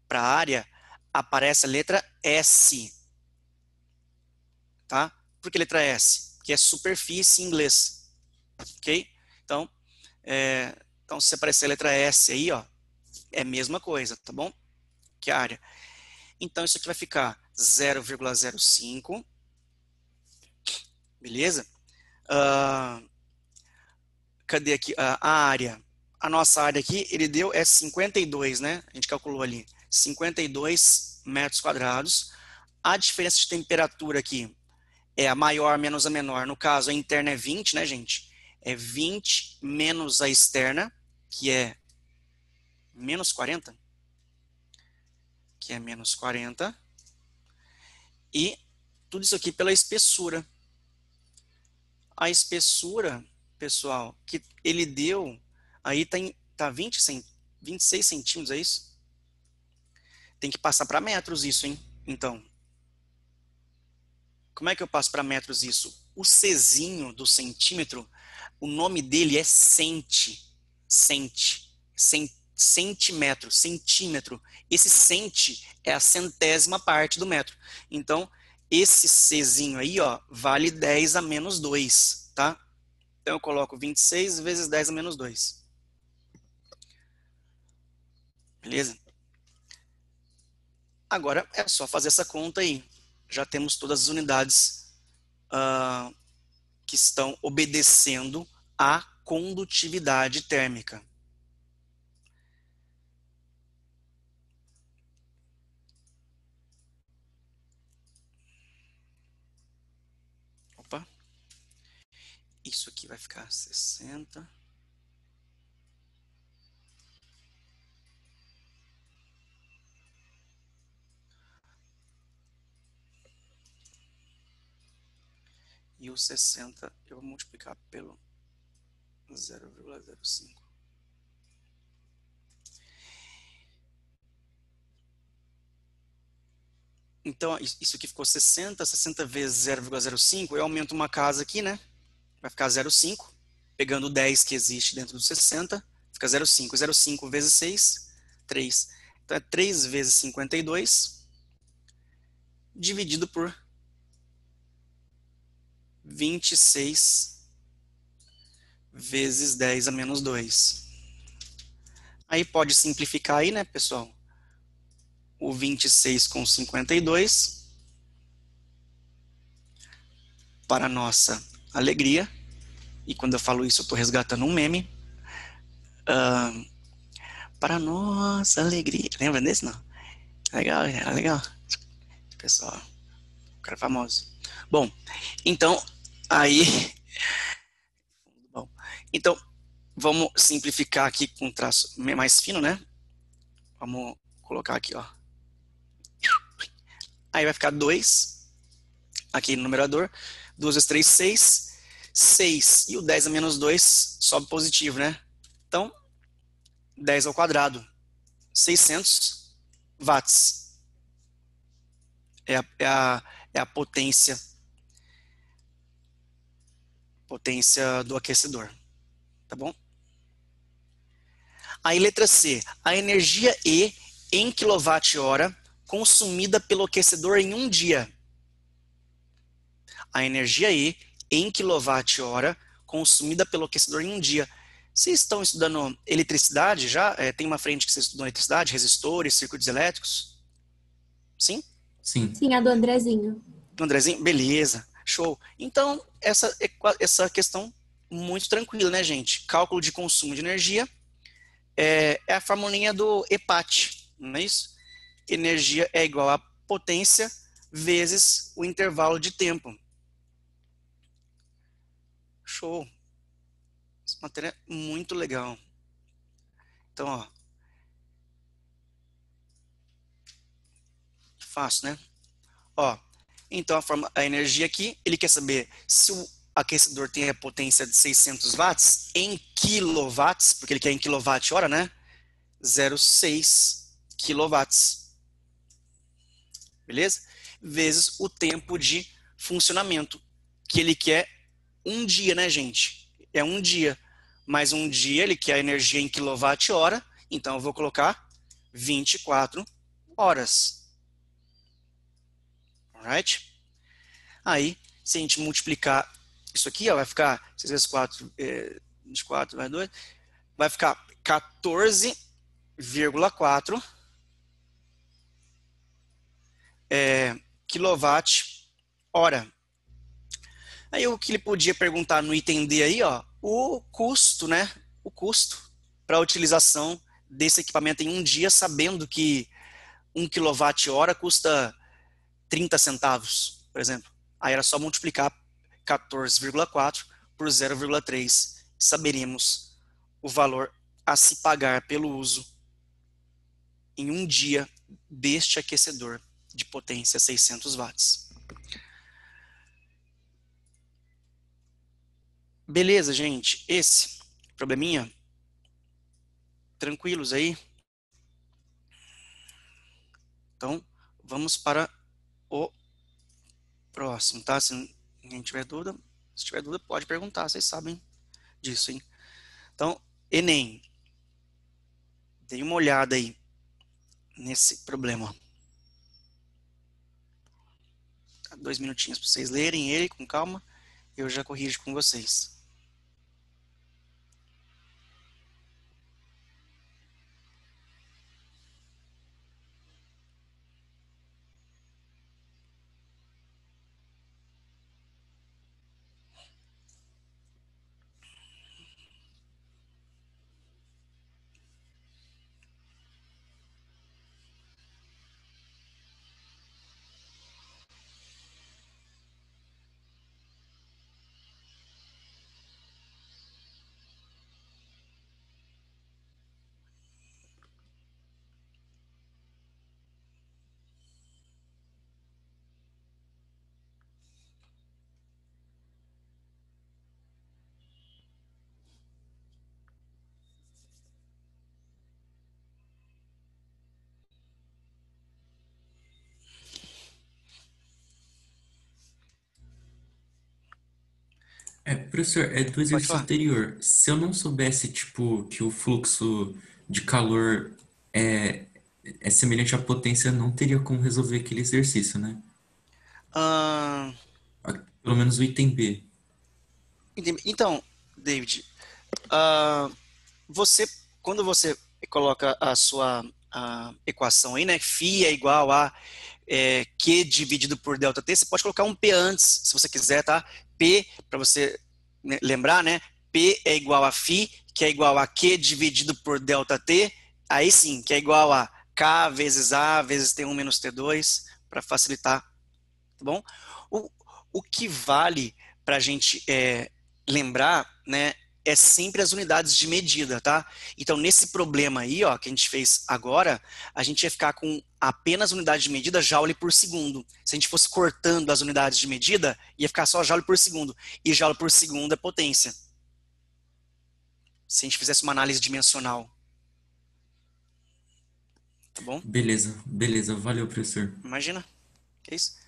para área, aparece a letra S, tá? Por que letra S? Que é superfície em inglês, ok? Então, se aparecer a letra S aí, ó, é a mesma coisa, tá bom? Que a área. Então, isso aqui vai ficar 0,05, beleza? Cadê aqui a área? A nossa área aqui, ele deu 52, né? A gente calculou ali, 52 metros quadrados. A diferença de temperatura aqui é a maior menos a menor. No caso, a interna é 20, né, gente? É 20 menos a externa, que é menos 40. Que é menos 40. E tudo isso aqui pela espessura. A espessura, pessoal, que ele deu, aí tá 26 centímetros, é isso? Tem que passar para metros isso, hein? Então, como é que eu passo para metros isso? O Czinho do centímetro, o nome dele é centímetro. Esse centi é a centésima parte do metro. Então, esse Czinho aí, ó, vale 10 a menos 2, tá? Então, eu coloco 26 vezes 10 a menos 2. Beleza? Agora, é só fazer essa conta aí. Já temos todas as unidades que estão obedecendo à condutividade térmica. Opa. Isso aqui vai ficar 60. E o 60 eu vou multiplicar pelo 0,05. Então, isso aqui ficou 60 vezes 0,05, eu aumento uma casa aqui, né? Vai ficar 0,5, pegando o 10 que existe dentro do 60, fica 0,5. 0,5 vezes 6, 3. Então, é 3 vezes 52, dividido por 26 vezes 10 a menos 2. Aí pode simplificar aí, né, pessoal? O 26 com 52, para nossa alegria, e quando eu falo isso eu estou resgatando um meme, para nossa alegria, lembra desse não? Legal, era legal, pessoal, cara famoso. Bom, então, aí, bom, então, vamos simplificar aqui com um traço mais fino, né? Vamos colocar aqui, ó. Aí vai ficar 2, aqui no numerador, 2 vezes 3, 6, 6 e o 10 a menos 2 sobe positivo, né? Então, 10 ao quadrado, 600 watts. É a potência do aquecedor, tá bom? Aí, letra C, a energia E em quilowatt-hora consumida pelo aquecedor em um dia. A energia E em quilowatt-hora consumida pelo aquecedor em um dia. Vocês estão estudando eletricidade já? Tem uma frente que vocês estudam eletricidade, resistores, circuitos elétricos? Sim? Sim. Sim, a do Andrezinho. Andrezinho? Beleza, show. Então, essa questão muito tranquila, né, gente? Cálculo de consumo de energia é a formulinha do EPAT, não é isso? Energia é igual a potência vezes o intervalo de tempo. Show. Essa matéria é muito legal. Então, ó. Fácil, né? Ó. Então, a energia aqui, ele quer saber se o aquecedor tem a potência de 600 watts em quilowatts, porque ele quer em quilowatt-hora, né? 0,6 quilowatts. Beleza? Vezes o tempo de funcionamento, que ele quer um dia, né, gente? É um dia. Mais um dia, ele quer a energia em quilowatt-hora, então eu vou colocar 24 horas. Alright? Aí, se a gente multiplicar isso aqui, ó, vai ficar 6 vezes 4, 24 mais 2, vai ficar 14,4 quilowatt-hora. Aí o que ele podia perguntar no item D aí, ó, o custo, né? O custo para a utilização desse equipamento em um dia, sabendo que 1 kWh custa 30 centavos, por exemplo. Aí era só multiplicar 14,4 por 0,3. Saberíamos o valor a se pagar pelo uso em um dia deste aquecedor de potência 600 watts. Beleza, gente? Esse probleminha, tranquilos aí? Então, vamos para o próximo, tá? Se ninguém tiver dúvida, se tiver dúvida, pode perguntar, vocês sabem disso, hein? Então, Enem, dê uma olhada aí nesse problema. 2 minutinhos para vocês lerem ele com calma, eu já corrijo com vocês. Professor, é do exercício falar. anterior. Se eu não soubesse, tipo, que o fluxo de calor é, é semelhante à potência, eu não teria como resolver aquele exercício, né? Ah, Pelo menos o item B. então, David, quando você coloca a sua equação aí, né, φ é igual a Q dividido por ΔT, você pode colocar um P antes, se você quiser, tá? P, para você lembrar, né, P é igual a φ, que é igual a Q dividido por ΔT, aí sim, que é igual a K vezes A vezes T1 menos T2, para facilitar, tá bom? O que vale para a gente lembrar, né, é sempre as unidades de medida, tá? Então, nesse problema aí, ó, que a gente fez agora, a gente ia ficar com apenas unidade de medida joule por segundo. Se a gente fosse cortando as unidades de medida, ia ficar só joule por segundo. E joule por segundo é potência. Se a gente fizesse uma análise dimensional. Tá bom? Beleza, beleza. Valeu, professor. Imagina. Que isso?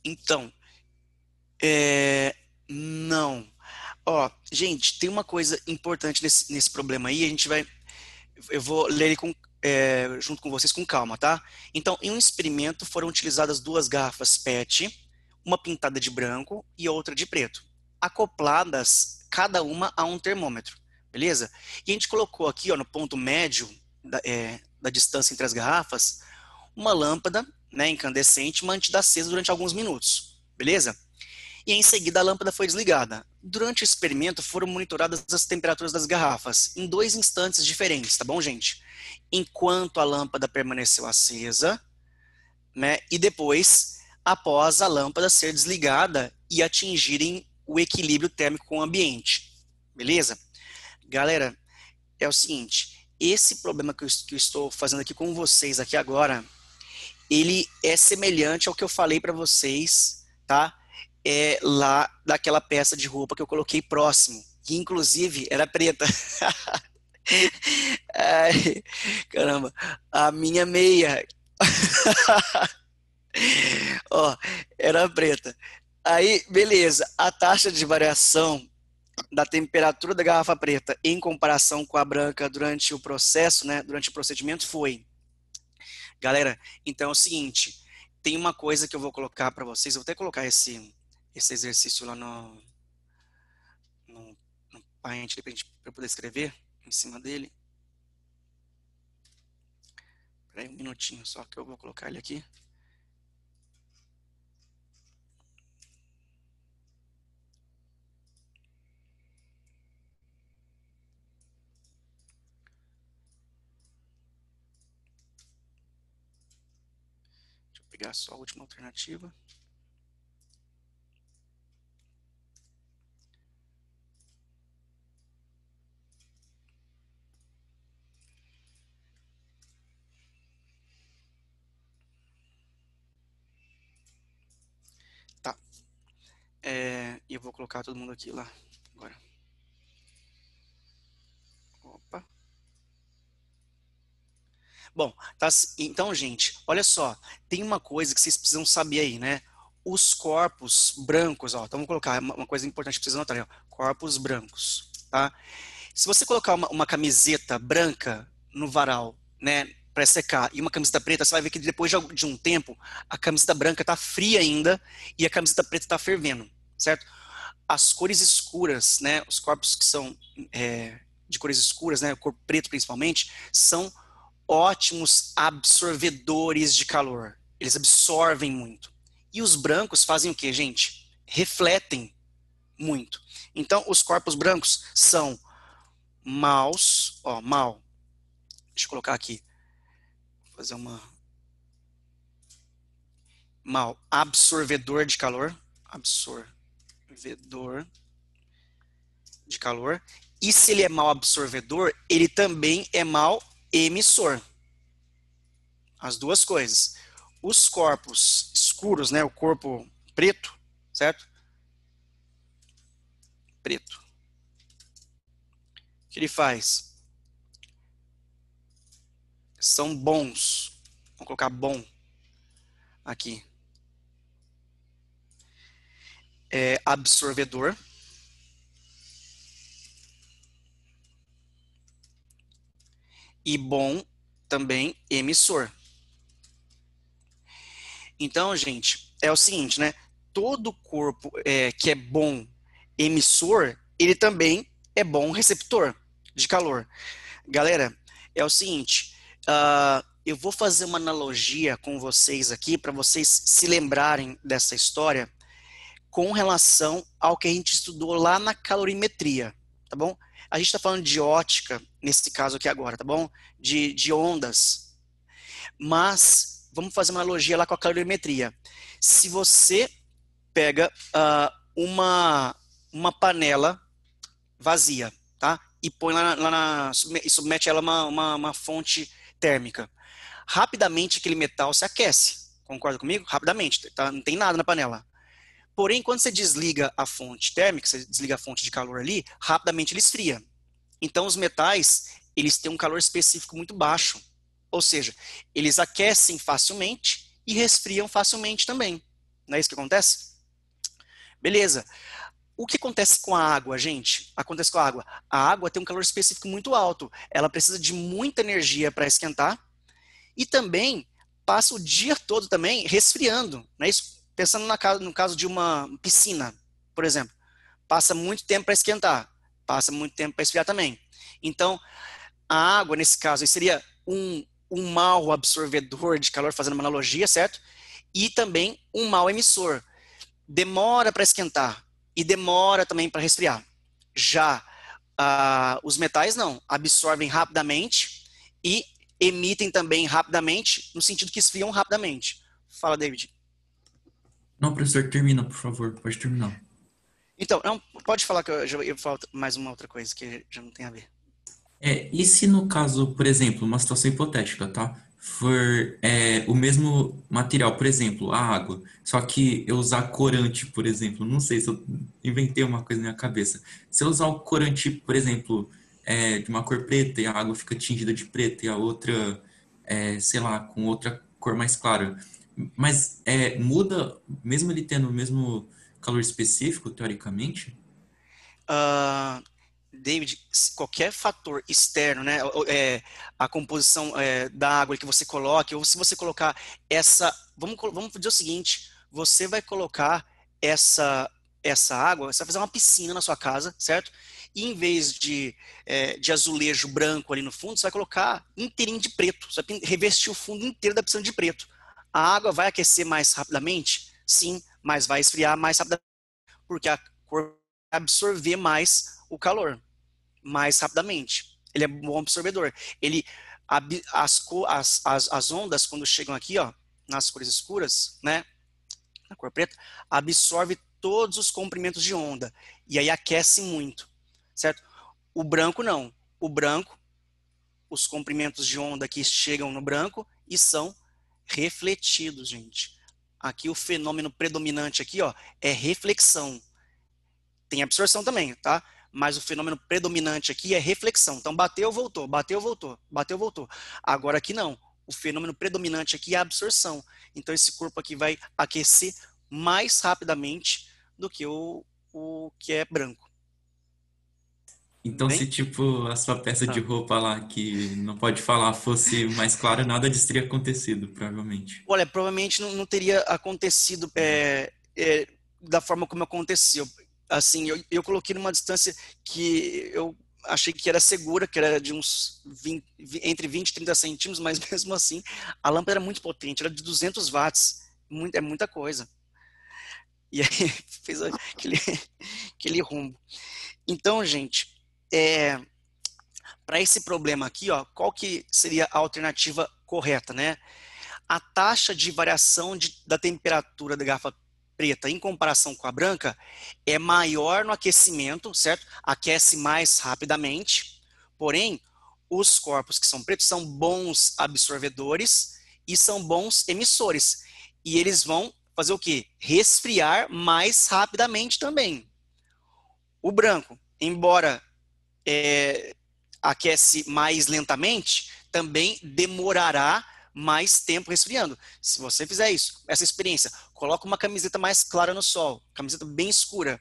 Então, não. Ó, gente, tem uma coisa importante nesse problema aí, eu vou ler ele junto com vocês com calma, tá? Então, em um experimento foram utilizadas duas garrafas PET, uma pintada de branco e outra de preto, acopladas cada uma a um termômetro, beleza? E a gente colocou aqui, ó, no ponto médio da distância entre as garrafas, uma lâmpada, né, incandescente mantida acesa durante alguns minutos, beleza? E em seguida a lâmpada foi desligada. Durante o experimento foram monitoradas as temperaturas das garrafas em 2 instantes diferentes, tá bom, gente? Enquanto a lâmpada permaneceu acesa, né, e depois, após a lâmpada ser desligada e atingirem o equilíbrio térmico com o ambiente, beleza? Galera, é o seguinte, esse problema que eu estou fazendo aqui com vocês aqui agora, ele é semelhante ao que eu falei para vocês, tá? Lá daquela peça de roupa que eu coloquei próximo, que inclusive era preta. Ai, caramba, a minha meia, ó, era preta. Aí, beleza, a taxa de variação da temperatura da garrafa preta em comparação com a branca durante o processo, né, durante o procedimento foi. Galera, então é o seguinte, tem uma coisa que eu vou colocar para vocês, eu vou até colocar esse exercício lá no Paint para eu poder escrever em cima dele. Espera aí um minutinho só que eu vou colocar ele aqui. Deixa eu pegar só a última alternativa. Tá. E eu vou colocar todo mundo aqui lá agora. Opa. Bom, tá, então, gente, olha só, tem uma coisa que vocês precisam saber aí, né? Os corpos brancos, ó, então vamos colocar uma coisa importante que vocês anotarem, ó, corpos brancos, tá? Se você colocar uma camiseta branca no varal, né, para secar, e uma camiseta preta, você vai ver que depois de um tempo, a camiseta branca tá fria ainda e a camiseta preta tá fervendo, certo? As cores escuras, né, os corpos que são de cores escuras, né, o corpo preto principalmente, são ótimos absorvedores de calor. Eles absorvem muito. E os brancos fazem o que, gente? Refletem muito. Então, os corpos brancos são maus, ó, mal. Deixa eu colocar aqui. Vou fazer mal absorvedor de calor, absorvedor de calor. E se ele é mal absorvedor, ele também é mal emissor. As duas coisas. Os corpos escuros, né, o corpo preto, certo? Preto. O que ele faz? São bons. Vamos colocar bom aqui. Absorvedor. E bom também emissor. Então, gente, é o seguinte, né? Todo corpo que é bom emissor, ele também é bom receptor de calor. Galera, é o seguinte, eu vou fazer uma analogia com vocês aqui para vocês se lembrarem dessa história com relação ao que a gente estudou lá na calorimetria, tá bom? A gente está falando de ótica, nesse caso aqui agora, tá bom? De ondas. Mas vamos fazer uma analogia lá com a calorimetria. Se você pega uma panela vazia, tá? E põe e submete ela a uma fonte térmica. Rapidamente aquele metal se aquece. Concorda comigo? Rapidamente, tá? Não tem nada na panela. Porém, quando você desliga a fonte térmica, você desliga a fonte de calor ali, rapidamente ele esfria. Então, os metais, eles têm um calor específico muito baixo. Ou seja, eles aquecem facilmente e resfriam facilmente também. Não é isso que acontece? Beleza. O que acontece com a água, gente? Acontece com a água. A água tem um calor específico muito alto. Ela precisa de muita energia para esquentar e também passa o dia todo também resfriando. Não é isso? Pensando no caso de uma piscina, por exemplo. Passa muito tempo para esquentar. Passa muito tempo para esfriar também. Então, a água, nesse caso, seria um mau absorvedor de calor, fazendo uma analogia, certo? E também um mau emissor. Demora para esquentar e demora também para resfriar. Já os metais não, absorvem rapidamente e emitem também rapidamente, no sentido que esfriam rapidamente. Fala, David. Não, professor, termina, por favor, pode terminar. Então, não, pode falar que eu falo mais uma outra coisa que já não tem a ver. E se no caso, por exemplo, uma situação hipotética, tá? For o mesmo material, por exemplo, a água, só que eu usar corante, por exemplo, não sei se eu inventei uma coisa na minha cabeça. Se eu usar o corante, por exemplo, de uma cor preta e a água fica tingida de preto e a outra, sei lá, com outra cor mais clara. Mas muda, mesmo ele tendo o mesmo calor específico, teoricamente? David, qualquer fator externo, né, a composição da água que você coloque, ou se você colocar vamos dizer o seguinte, você vai colocar essa água, você vai fazer uma piscina na sua casa, certo? E em vez de azulejo branco ali no fundo, você vai colocar inteirinho de preto, você vai revestir o fundo inteiro da piscina de preto. A água vai aquecer mais rapidamente? Sim, mas vai esfriar mais rapidamente, porque a cor vai absorver mais o calor mais rapidamente. Ele é um bom absorvedor. As ondas, quando chegam aqui, ó, nas cores escuras, né, na cor preta, absorve todos os comprimentos de onda. E aí aquece muito, certo? O branco não. O branco, os comprimentos de onda aqui chegam no branco e são refletidos, gente. Aqui o fenômeno predominante aqui, ó, é reflexão. Tem absorção também, tá? Mas o fenômeno predominante aqui é reflexão. Então, bateu, voltou, bateu, voltou, bateu, voltou. Agora aqui não. O fenômeno predominante aqui é a absorção. Então, esse corpo aqui vai aquecer mais rapidamente do que o que é branco. Então, Bem? se tipo a sua peça de roupa lá, que não pode falar, fosse mais clara, nada disso teria acontecido, provavelmente. Olha, provavelmente não teria acontecido da forma como aconteceu. Assim, eu coloquei numa distância que eu achei que era segura, que era de uns entre 20 e 30 centímetros, mas mesmo assim, a lâmpada era muito potente, era de 200 watts, é muita coisa. E aí fez aquele rumbo. Então, gente, para esse problema aqui, ó, qual que seria a alternativa correta, né? A taxa de variação da temperatura da garrafa preta em comparação com a branca é maior no aquecimento, certo? Aquece mais rapidamente, porém, os corpos que são pretos são bons absorvedores e são bons emissores. E eles vão fazer o quê? Resfriar mais rapidamente também. O branco, embora aquece mais lentamente, também demorará mais tempo resfriando. Se você fizer isso, essa experiência, coloca uma camiseta mais clara no sol, camiseta bem escura,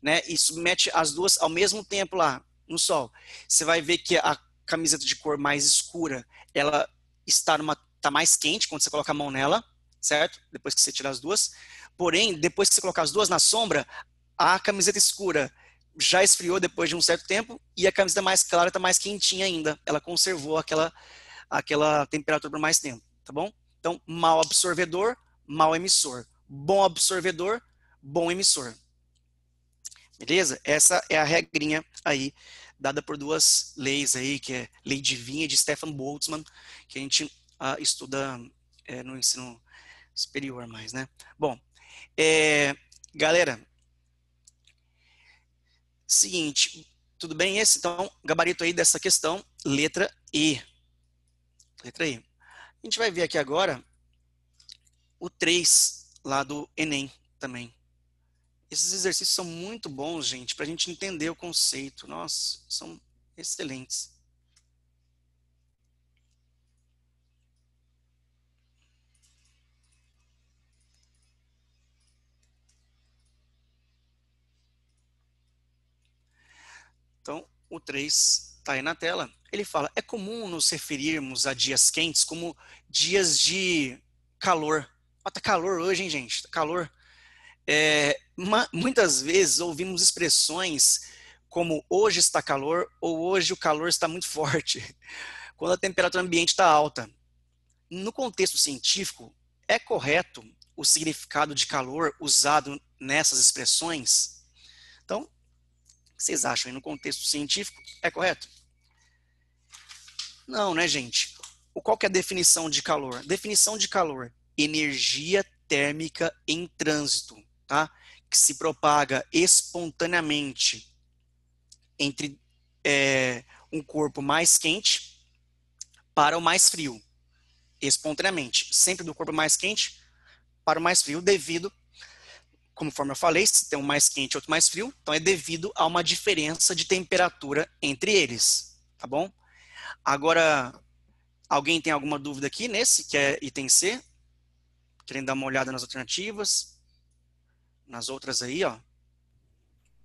né, e submete as duas ao mesmo tempo lá no sol. Você vai ver que a camiseta de cor mais escura, ela tá mais quente quando você coloca a mão nela, certo? Depois que você tirar as duas. Porém, depois que você colocar as duas na sombra, a camiseta escura já esfriou depois de um certo tempo e a camiseta mais clara está mais quentinha ainda. Ela conservou aquela temperatura por mais tempo, tá bom? Então, mau absorvedor, mau emissor. Bom absorvedor, bom emissor. Beleza? Essa é a regrinha aí, dada por duas leis aí, que é Lei Divina de Stefan Boltzmann, que a gente estuda no ensino superior mais, né? Bom, galera, seguinte, tudo bem esse? Então, gabarito aí dessa questão, letra E. Letra E. A gente vai ver aqui agora o 3 lá do Enem também. Esses exercícios são muito bons, gente, para a gente entender o conceito. Nossa, são excelentes. Então, o 3 está aí na tela. Ele fala, é comum nos referirmos a dias quentes como dias de calor. Ó, tá calor hoje, hein, gente? Tá calor. Muitas vezes ouvimos expressões como hoje está calor ou hoje o calor está muito forte, quando a temperatura ambiente está alta. No contexto científico, é correto o significado de calor usado nessas expressões? Então, o que vocês acham aí no contexto científico? É correto? Não, né, gente? Qual que é a definição de calor? Definição de calor, energia térmica em trânsito, tá? Que se propaga espontaneamente entre um corpo mais quente para o mais frio. Espontaneamente, sempre do corpo mais quente para o mais frio, devido, conforme eu falei, se tem um mais quente e outro mais frio, então é devido a uma diferença de temperatura entre eles, tá bom? Agora, alguém tem alguma dúvida aqui nesse, que é item C? Querendo dar uma olhada nas alternativas? Nas outras aí, ó.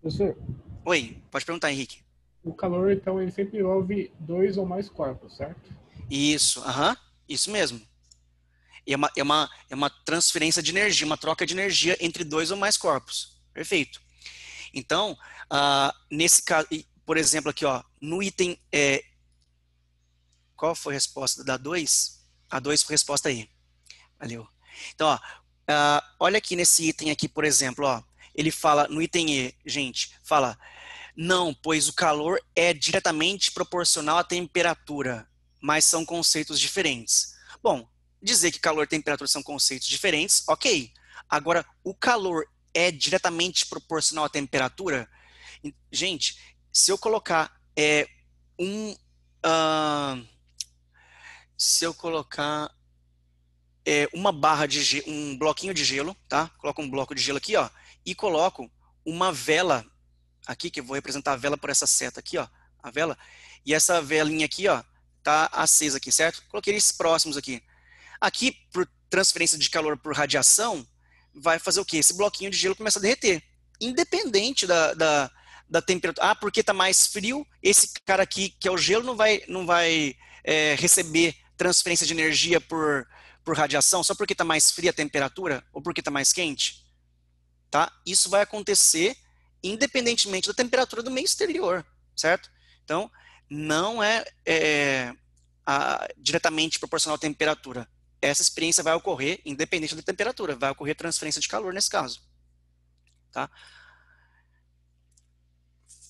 Professor, Oi, pode perguntar, Henrique. o calor, então, ele sempre envolve dois ou mais corpos, certo? Isso, isso mesmo. E é uma transferência de energia, uma troca de energia entre dois ou mais corpos. Perfeito. Então, nesse caso, por exemplo, aqui, ó, no item. Qual foi a resposta da 2? A 2 foi a resposta aí. Valeu. Então, ó, olha aqui nesse item aqui, por exemplo, ó, ele fala, no item E, gente, fala, não, pois o calor é diretamente proporcional à temperatura, mas são conceitos diferentes. Bom, dizer que calor e temperatura são conceitos diferentes, ok. Agora, o calor é diretamente proporcional à temperatura? Gente, se eu colocar se eu colocar uma barra de gelo, um bloquinho de gelo, tá? Coloco um bloco de gelo aqui, ó, e coloco uma vela aqui, que eu vou representar a vela por essa seta aqui, ó, a vela, e essa velinha aqui, ó, tá acesa aqui, certo? Coloquei eles próximos aqui. Aqui, por transferência de calor por radiação, vai fazer o quê? Esse bloquinho de gelo começa a derreter, independente da temperatura. Ah, porque tá mais frio, esse cara aqui, que é o gelo, não vai receber transferência de energia por radiação, só porque está mais fria a temperatura ou porque está mais quente, tá? Isso vai acontecer independentemente da temperatura do meio exterior, certo? Então, não diretamente proporcional à temperatura. Essa experiência vai ocorrer independente da temperatura, vai ocorrer transferência de calor nesse caso, tá?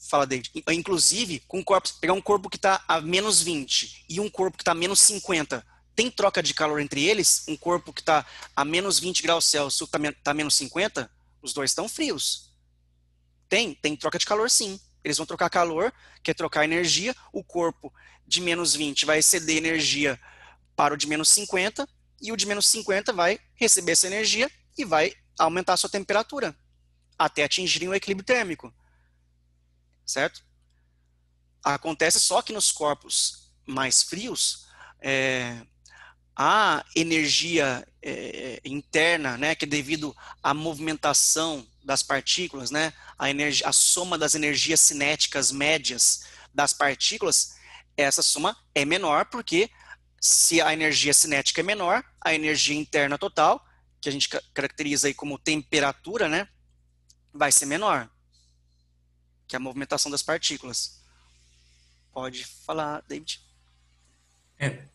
Fala, David. Inclusive, com pegar um corpo que está a menos 20 e um corpo que está a menos 50, tem troca de calor entre eles? Um corpo que está a menos 20 graus Celsius está a menos 50, os dois estão frios. Tem troca de calor sim. Eles vão trocar calor, que é trocar energia. O corpo de menos 20 vai exceder energia para o de menos 50, e o de menos 50 vai receber essa energia e vai aumentar a sua temperatura, até atingirem o equilíbrio térmico. Certo? Acontece só que nos corpos mais frios, a energia interna, né, que é devido à movimentação das partículas, né, a soma das energias cinéticas médias das partículas, essa soma é menor, porque se a energia cinética é menor, a energia interna total, que a gente caracteriza aí como temperatura, né, vai ser menor, que é a movimentação das partículas. Pode falar, David.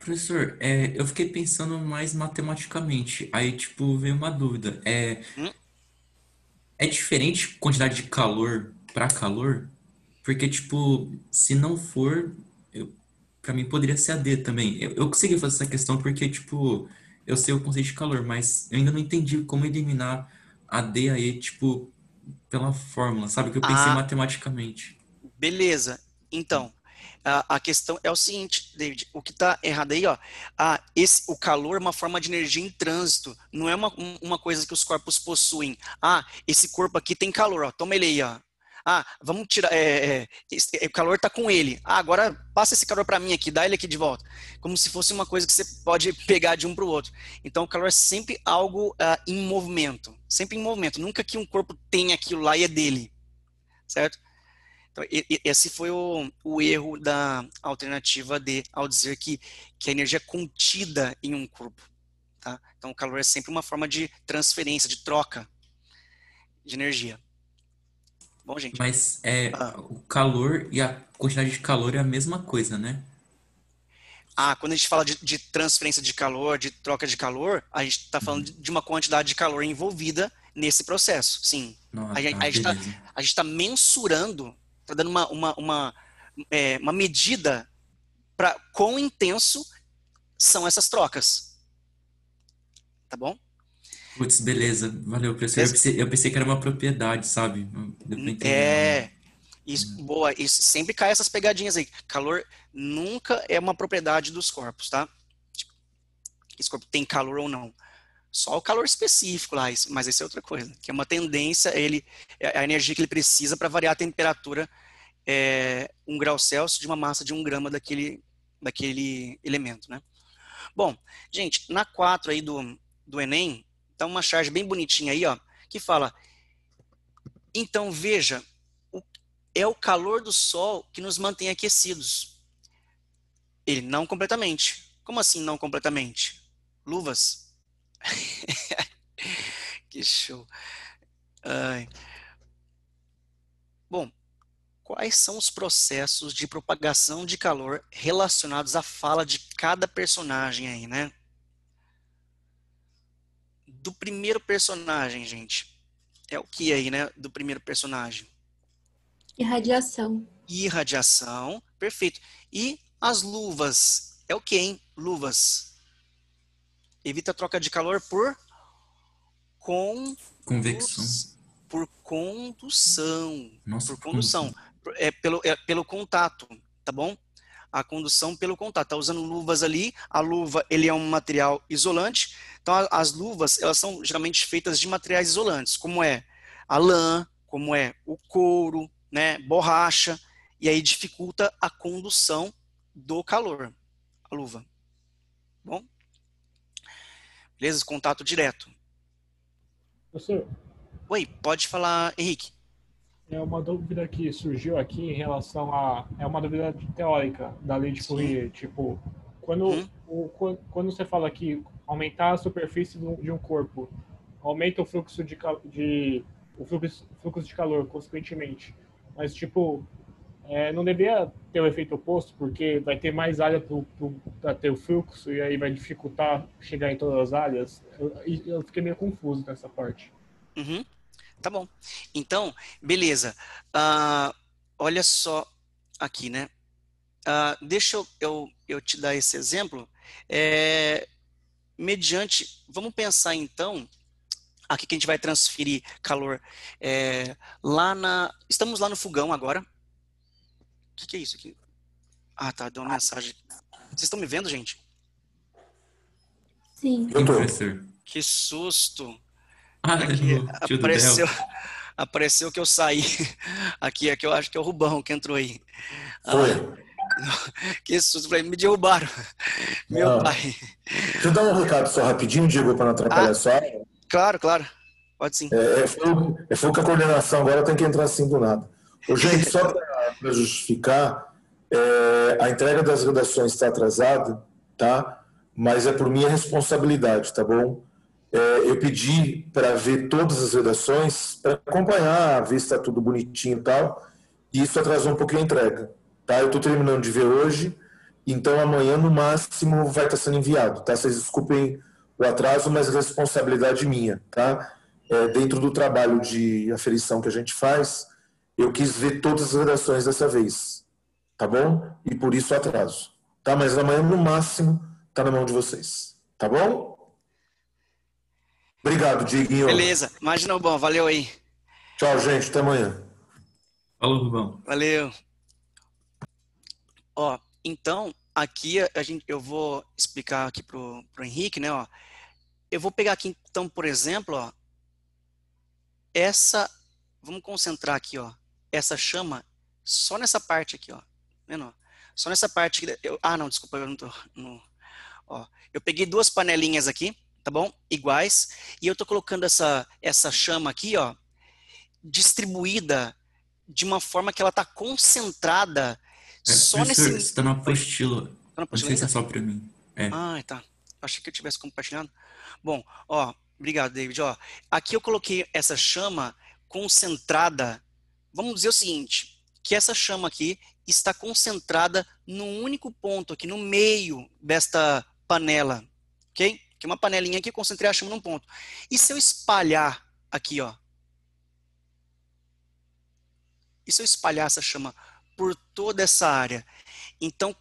Professor, eu fiquei pensando mais matematicamente. Aí, tipo, veio uma dúvida. É diferente quantidade de calor para calor? Porque, tipo, se não for, para mim poderia ser a D também. Eu consegui fazer essa questão porque, tipo, eu sei o conceito de calor, mas eu ainda não entendi como eliminar a D a E, tipo, pela fórmula, sabe? Que eu pensei Ah, matematicamente. beleza. Então, a questão é o seguinte, David, o que está errado aí, ó, o calor é uma forma de energia em trânsito, não é uma coisa que os corpos possuem. Esse corpo aqui tem calor, ó, toma ele aí, ó. Vamos tirar, o calor está com ele. Agora passa esse calor para mim aqui, dá ele aqui de volta. Como se fosse uma coisa que você pode pegar de um para o outro. Então, o calor é sempre algo em movimento, sempre em movimento. Nunca que um corpo tem aquilo lá e é dele, certo? Então, esse foi o erro da alternativa D, ao dizer que a energia é contida em um corpo. Tá? Então, o calor é sempre uma forma de transferência, de troca de energia. Bom, gente. Mas ah, o calor e a quantidade de calor é a mesma coisa, né? Quando a gente fala de transferência de calor, de troca de calor, a gente está falando Uhum. de uma quantidade de calor envolvida nesse processo, sim. Ah, A gente tá, beleza. está mensurando, está dando uma medida para quão intenso são essas trocas, tá bom? Putz, beleza. Valeu, professor. Beleza? Eu pensei que era uma propriedade, sabe? Deu pra entender agora. Isso, boa, isso sempre cai essas pegadinhas aí. Calor nunca é uma propriedade dos corpos, tá? Tipo, esse corpo tem calor ou não. Só o calor específico lá, mas isso é outra coisa, que é uma tendência, é a energia que ele precisa para variar a temperatura 1 grau Celsius de uma massa de 1 grama daquele elemento, né? Bom, gente, na 4 aí do Enem, tá uma charge bem bonitinha aí, ó, que fala, então veja, é o calor do sol que nos mantém aquecidos. Ele não completamente. Como assim não completamente? Luvas. Que show. Ai. Bom, quais são os processos de propagação de calor relacionados à fala de cada personagem aí, né? Do primeiro personagem, gente. É o que aí, né? Do primeiro personagem? Irradiação. Irradiação, perfeito. E as luvas? É o que, hein? Luvas. Evita a troca de calor por Convecção. por condução. Nossa, Por por condução. condução. Pelo contato, tá bom? A condução pelo contato. Tá usando luvas ali. A luva, ele é um material isolante. Então, as luvas, elas são geralmente feitas de materiais isolantes, como é a lã, como é o couro, né, borracha, e aí dificulta a condução do calor, a luva. Bom? Beleza? Contato direto. Professor, Oi, pode falar, Henrique. é uma dúvida que surgiu aqui em relação a... É uma dúvida teórica da lei de Sim. Fourier. Tipo, Uhum. quando você fala que aumentar a superfície de um corpo aumenta o fluxo fluxo de calor, consequentemente. Mas, tipo, não deveria ter o efeito oposto, porque vai ter mais área para ter o fluxo e aí vai dificultar chegar em todas as áreas. Eu fiquei meio confuso nessa parte. Uhum. Tá bom. Então, beleza. Olha só aqui, né? Deixa eu te dar esse exemplo. Vamos pensar então, aqui que a gente vai transferir calor estamos lá no fogão agora. O que é isso aqui? Tá, deu uma mensagem. Vocês estão me vendo, gente? Sim. Sim, professor. Que susto. Aqui O tio do Del. apareceu que eu saí. Aqui é que eu acho que é o Rubão que entrou aí. Foi. Que susto, falei, me derrubaram. Meu Não. pai. Deixa eu dar um recado só rapidinho, Diego, para não atrapalhar só. Claro, claro. Pode sim. Foi que a coordenação agora tem que entrar assim do nada. Ô, gente, só para justificar, a entrega das redações está atrasada, tá? Mas é por minha responsabilidade, tá bom? Eu pedi para ver todas as redações, para acompanhar, ver se está tudo bonitinho e tal, e isso atrasou um pouquinho a entrega, tá? Eu estou terminando de ver hoje, então amanhã, no máximo, vai estar sendo enviado, tá? Vocês desculpem o atraso, mas a responsabilidade minha, tá? Dentro do trabalho de aferição que a gente faz, eu quis ver todas as redações dessa vez, tá bom? E por isso o atraso, tá? Mas amanhã, no máximo, tá na mão de vocês, tá bom? Obrigado, Diguinho. Beleza, imagina bom, valeu aí. Tchau, gente. Até amanhã. Falou, Rubão. Valeu. Ó, então, aqui eu vou explicar aqui pro Henrique, né, ó. Eu vou pegar aqui, então, por exemplo, ó, vamos concentrar aqui, ó, essa chama só nessa parte aqui, ó. Vendo? Ó? Só nessa parte aqui, não, desculpa, eu não tô, ó, eu peguei duas panelinhas aqui, tá bom? Iguais, e eu tô colocando essa chama aqui, ó, distribuída de uma forma que ela tá concentrada só Professor, você nesse... está na Oi, apostila. tá na Não apostila sei se é ainda? só para mim. É. Ah, tá. Achei que eu tivesse compartilhado. Bom, ó, obrigado, David. Ó, aqui eu coloquei essa chama concentrada. Vamos dizer o seguinte, que essa chama aqui está concentrada num único ponto aqui no meio desta panela, ok? Que é uma panelinha aqui, eu concentrei a chama num ponto. E se eu espalhar aqui, ó? E se eu espalhar essa chama por toda essa área? Então,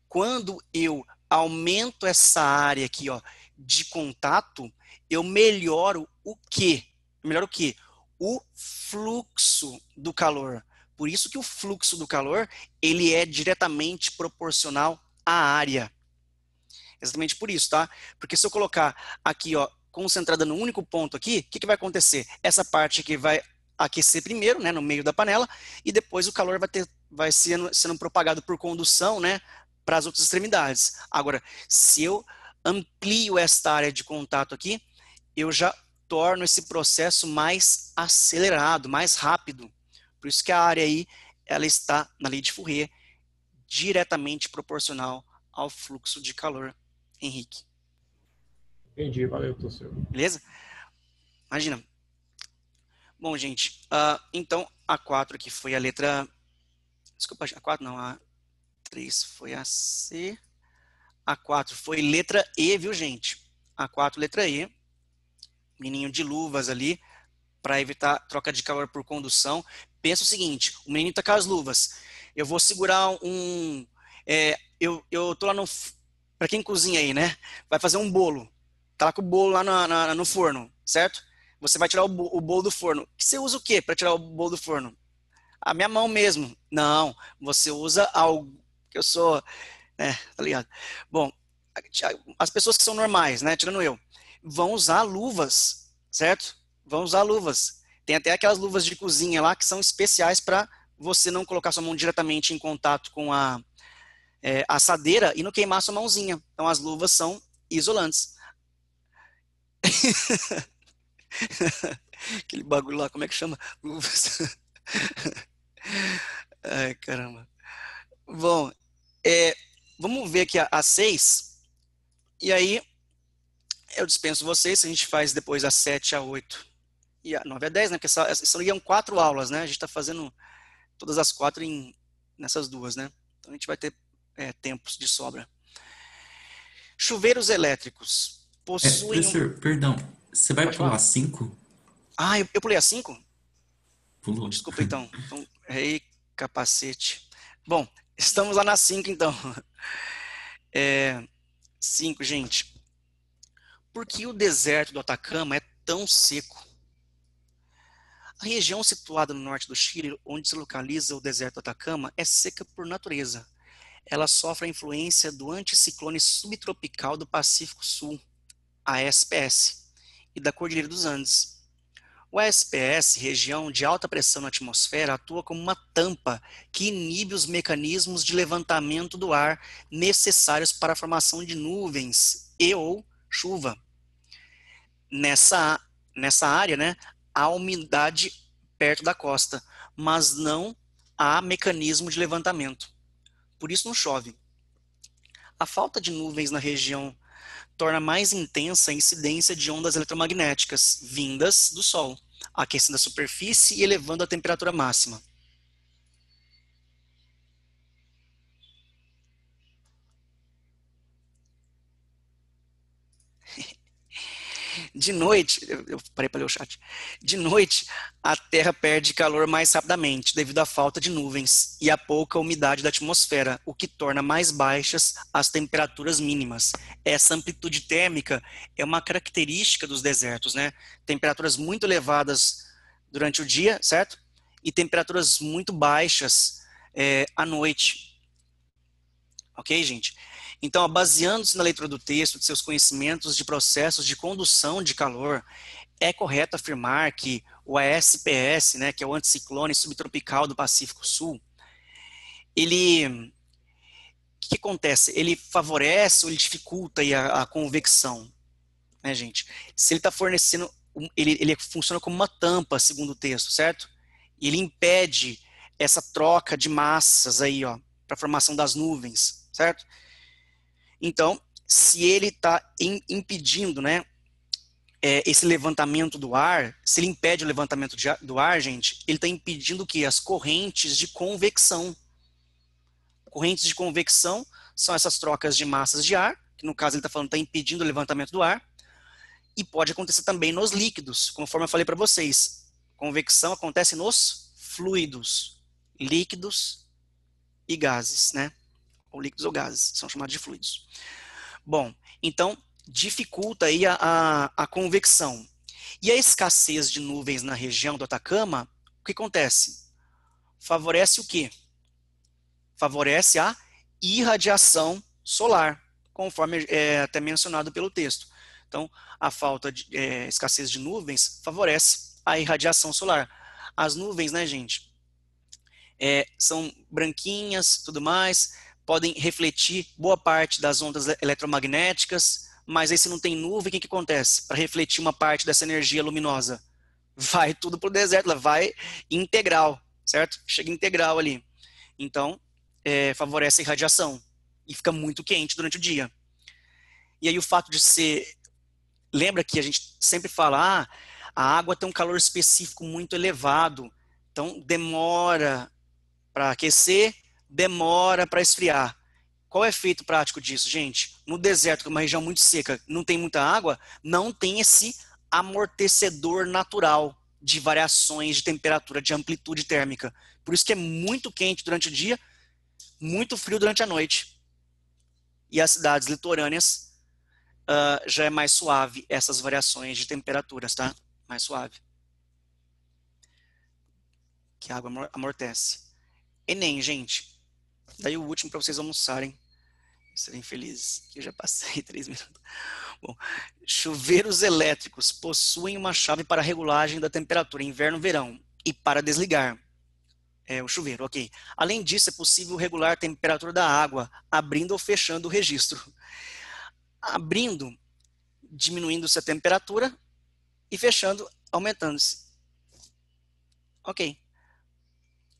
quando eu aumento essa área aqui, ó, de contato, eu melhoro o quê? Melhoro o quê? O fluxo do calor. Por isso que o fluxo do calor, ele é diretamente proporcional à área. Exatamente por isso, tá? Porque se eu colocar aqui, ó, concentrada no único ponto aqui, o que, que vai acontecer? Essa parte aqui vai aquecer primeiro, né, no meio da panela, e depois o calor vai sendo propagado por condução, né, para as outras extremidades. Agora, se eu amplio esta área de contato aqui, eu já torno esse processo mais acelerado, mais rápido. Por isso que a área aí, ela está na lei de Fourier, diretamente proporcional ao fluxo de calor. Henrique. Entendi, valeu, professor. Beleza? Imagina. Bom, gente, então a 4 aqui foi a letra... Desculpa, a 4 não, a 3 foi a C. A 4 foi letra E, viu, gente? A 4, letra E. Menininho de luvas ali, para evitar troca de calor por condução. Pensa o seguinte, o menino tá com as luvas. Eu vou segurar eu tô lá no... Para quem cozinha aí, né? Vai fazer um bolo. Tá lá com o bolo lá no forno, certo? Você vai tirar o bolo do forno. Você usa o quê para tirar o bolo do forno? A minha mão mesmo. Não, você usa algo que eu sou, né, tá ligado? Bom, as pessoas que são normais, né, tirando eu, vão usar luvas, certo? Vão usar luvas. Tem até aquelas luvas de cozinha lá que são especiais para você não colocar sua mão diretamente em contato com a assadeira e não queimar sua mãozinha. Então as luvas são isolantes. Aquele bagulho lá, como é que chama? Luvas. Ai, caramba. Bom, vamos ver aqui a 6. E aí, eu dispenso vocês, a gente faz depois a 7, a 8 e a 9 a 10, né? Porque são 4 aulas, né? A gente está fazendo todas as 4 nessas duas, né? Então a gente vai ter tempos de sobra. Chuveiros elétricos possuem Professor, perdão. Você vai Pode falar. pular 5? Ah, eu pulei a 5? Pulou. Desculpa, então. Então, rei, capacete. Bom, estamos lá na 5, então. 5, gente. Por que o deserto do Atacama é tão seco? A região situada no norte do Chile, onde se localiza o deserto do Atacama, é seca por natureza. Ela sofre a influência do anticiclone subtropical do Pacífico Sul, a SPS, e da Cordilheira dos Andes. O SPS, região de alta pressão na atmosfera, atua como uma tampa que inibe os mecanismos de levantamento do ar necessários para a formação de nuvens e ou chuva. Nessa área, né, há umidade perto da costa, mas não há mecanismo de levantamento. Por isso não chove. A falta de nuvens na região torna mais intensa a incidência de ondas eletromagnéticas vindas do Sol, aquecendo a superfície e elevando a temperatura máxima. De noite, eu parei para ler o chat. De noite, a Terra perde calor mais rapidamente devido à falta de nuvens e à pouca umidade da atmosfera, o que torna mais baixas as temperaturas mínimas. Essa amplitude térmica é uma característica dos desertos, né? Temperaturas muito elevadas durante o dia, certo? E temperaturas muito baixas à noite. Ok, gente? Então, baseando-se na leitura do texto, de seus conhecimentos de processos de condução de calor, é correto afirmar que o ASPS, né, que é o anticiclone subtropical do Pacífico Sul, o que acontece? Ele favorece ou ele dificulta aí a convecção, né, gente? Se ele está fornecendo, ele funciona como uma tampa, segundo o texto, certo? E ele impede essa troca de massas aí, ó, para a formação das nuvens, certo? Então, se ele está impedindo, né, esse levantamento do ar, se ele impede o levantamento do ar, gente, ele está impedindo o quê? As correntes de convecção. Correntes de convecção são essas trocas de massas de ar, que no caso ele está falando, está impedindo o levantamento do ar, e pode acontecer também nos líquidos, conforme eu falei para vocês. Convecção acontece nos fluidos, líquidos e gases, né? Ou líquidos ou gases, são chamados de fluidos. Bom, então, dificulta aí a convecção. E a escassez de nuvens na região do Atacama, o que acontece? Favorece o quê? Favorece a irradiação solar, conforme até mencionado pelo texto. Então, a falta de escassez de nuvens favorece a irradiação solar. As nuvens, né, gente, são branquinhas, tudo mais, podem refletir boa parte das ondas eletromagnéticas, mas aí se não tem nuvem, o que acontece? Para refletir uma parte dessa energia luminosa, vai tudo para o deserto, ela vai integral, certo? Chega integral ali. Então, favorece a irradiação e fica muito quente durante o dia. E aí o fato de ser... Lembra que a gente sempre fala, a água tem um calor específico muito elevado, então demora para aquecer, demora para esfriar. Qual é o efeito prático disso, gente? No deserto, que é uma região muito seca, não tem muita água, não tem esse amortecedor natural de variações de temperatura, de amplitude térmica. Por isso que é muito quente durante o dia, muito frio durante a noite. E as cidades litorâneas já é mais suave essas variações de temperaturas, tá? Mais suave. Que a água amortece. Enem, gente. Daí o último para vocês almoçarem. Serem felizes, que eu já passei 3 minutos. Bom, chuveiros elétricos possuem uma chave para regulagem da temperatura inverno, verão e para desligar o chuveiro, ok. Além disso, é possível regular a temperatura da água, abrindo ou fechando o registro. Abrindo, diminuindo-se a temperatura e fechando, aumentando-se. Ok.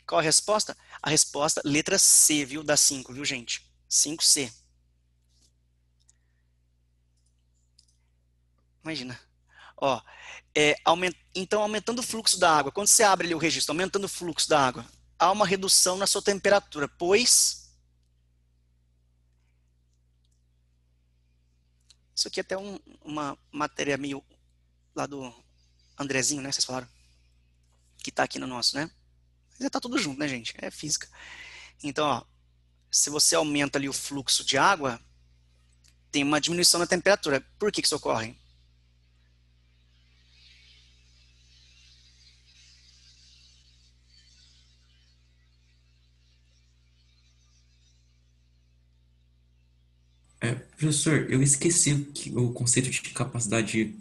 Qual a resposta? A resposta, letra C, viu? Da 5, viu, gente? 5C. Imagina. Ó, então, aumentando o fluxo da água, quando você abre ali o registro, aumentando o fluxo da água, há uma redução na sua temperatura, pois... Isso aqui é até uma matéria meio lá do Andrezinho, né? Vocês falaram. Que tá aqui no nosso, né? Mas já tá tudo junto, né, gente? É física. Então, ó, se você aumenta ali o fluxo de água, tem uma diminuição na temperatura. Por que isso ocorre? Professor, eu esqueci o conceito de capacidade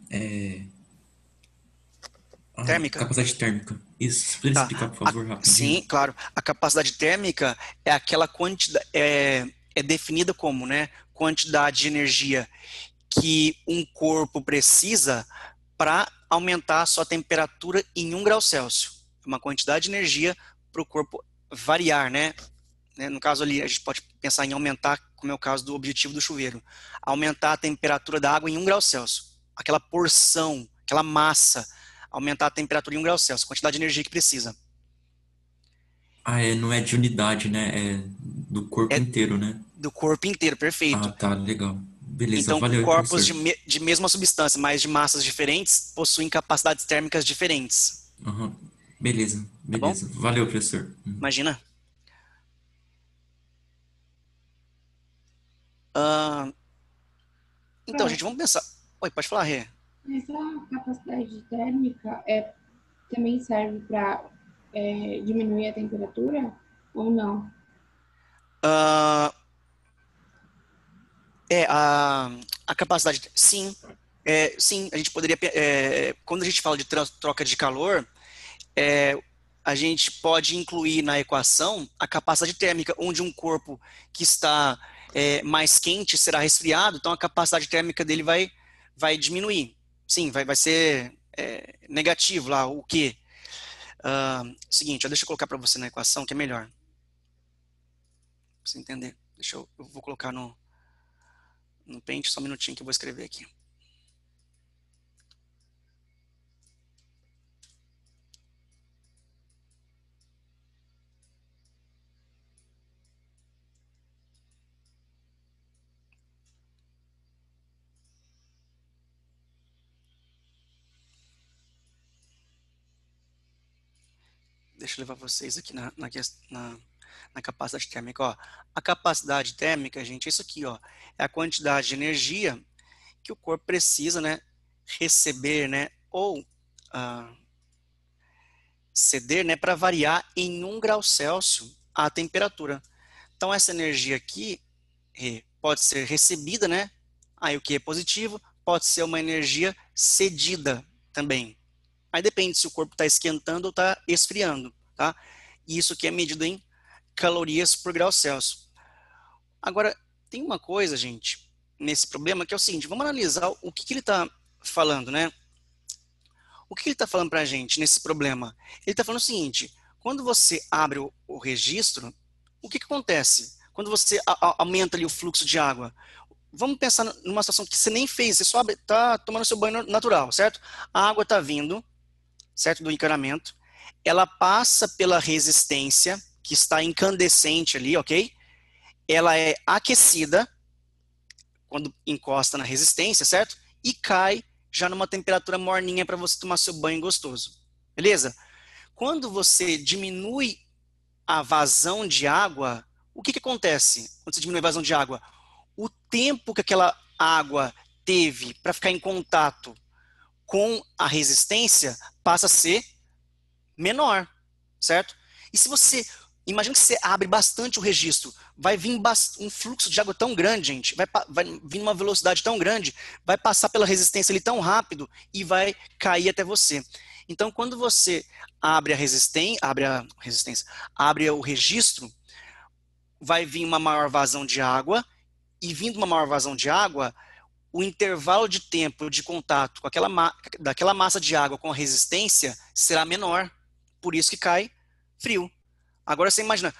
Térmica? capacidade térmica. Isso, você poderia Tá. explicar, por favor, Sim, rapidinho? claro. A capacidade térmica é aquela quantidade, é definida como, né, quantidade de energia que um corpo precisa para aumentar a sua temperatura em 1 grau Celsius. Uma quantidade de energia para o corpo variar, né? No caso ali, a gente pode pensar em aumentar, como é o caso do objetivo do chuveiro. Aumentar a temperatura da água em 1 grau Celsius. Aquela porção, aquela massa, aumentar a temperatura em 1 grau Celsius, a quantidade de energia que precisa. Não é de unidade, né? É do corpo É inteiro, né? do corpo inteiro, Ah, perfeito. tá, legal. Beleza, Então, valeu, corpos professor. de mesma substância, mas de massas diferentes, possuem capacidades térmicas diferentes. Aham. Beleza, Tá bom? beleza. Valeu, professor. Imagina. Ah, então, Prof, gente, vamos pensar. Oi, pode falar, Rê. essa capacidade térmica também serve para diminuir a temperatura ou não? Ah, a capacidade, sim. Sim, a gente poderia, quando a gente fala de troca de calor, a gente pode incluir na equação a capacidade térmica, onde um corpo que está mais quente será resfriado, então a capacidade térmica dele vai diminuir. Sim, vai ser negativo lá, o quê? Seguinte, deixa eu colocar para você na equação que é melhor. Pra você entender. Eu vou colocar no Paint, só um minutinho que eu vou escrever aqui. Deixa eu levar vocês aqui na capacidade térmica. Ó. A capacidade térmica, gente, é isso aqui, ó, é a quantidade de energia que o corpo precisa, né, receber, né, ou ceder, né, para variar em 1 grau Celsius a temperatura. Então, essa energia aqui pode ser recebida, né, aí o que é positivo, pode ser uma energia cedida também. Aí depende se o corpo está esquentando ou está esfriando, tá? E isso aqui é medido em calorias por grau Celsius. Agora, tem uma coisa, gente, nesse problema, que é o seguinte, vamos analisar o que ele está falando, né? O que ele está falando para a gente nesse problema? Ele está falando o seguinte, quando você abre o registro, o que acontece? Quando você aumenta ali o fluxo de água, vamos pensar numa situação que você nem fez, você só está tomando seu banho natural, certo? A água está vindo, certo, do encanamento, ela passa pela resistência, que está incandescente ali, ok? Ela é aquecida, quando encosta na resistência, certo? E cai já numa temperatura morninha para você tomar seu banho gostoso, beleza? Quando você diminui a vazão de água, o que acontece quando você diminui a vazão de água? O tempo que aquela água teve para ficar em contato com a resistência passa a ser menor, certo? E se você, imagina que você abre bastante o registro, vai vir um fluxo de água tão grande, gente, vai vir uma velocidade tão grande, vai passar pela resistência ali tão rápido e vai cair até você. Então, quando você abre abre o registro, vai vir uma maior vazão de água, e vindo uma maior vazão de água, o intervalo de tempo de contato com daquela massa de água com a resistência será menor. Por isso que cai frio. Agora você imagina,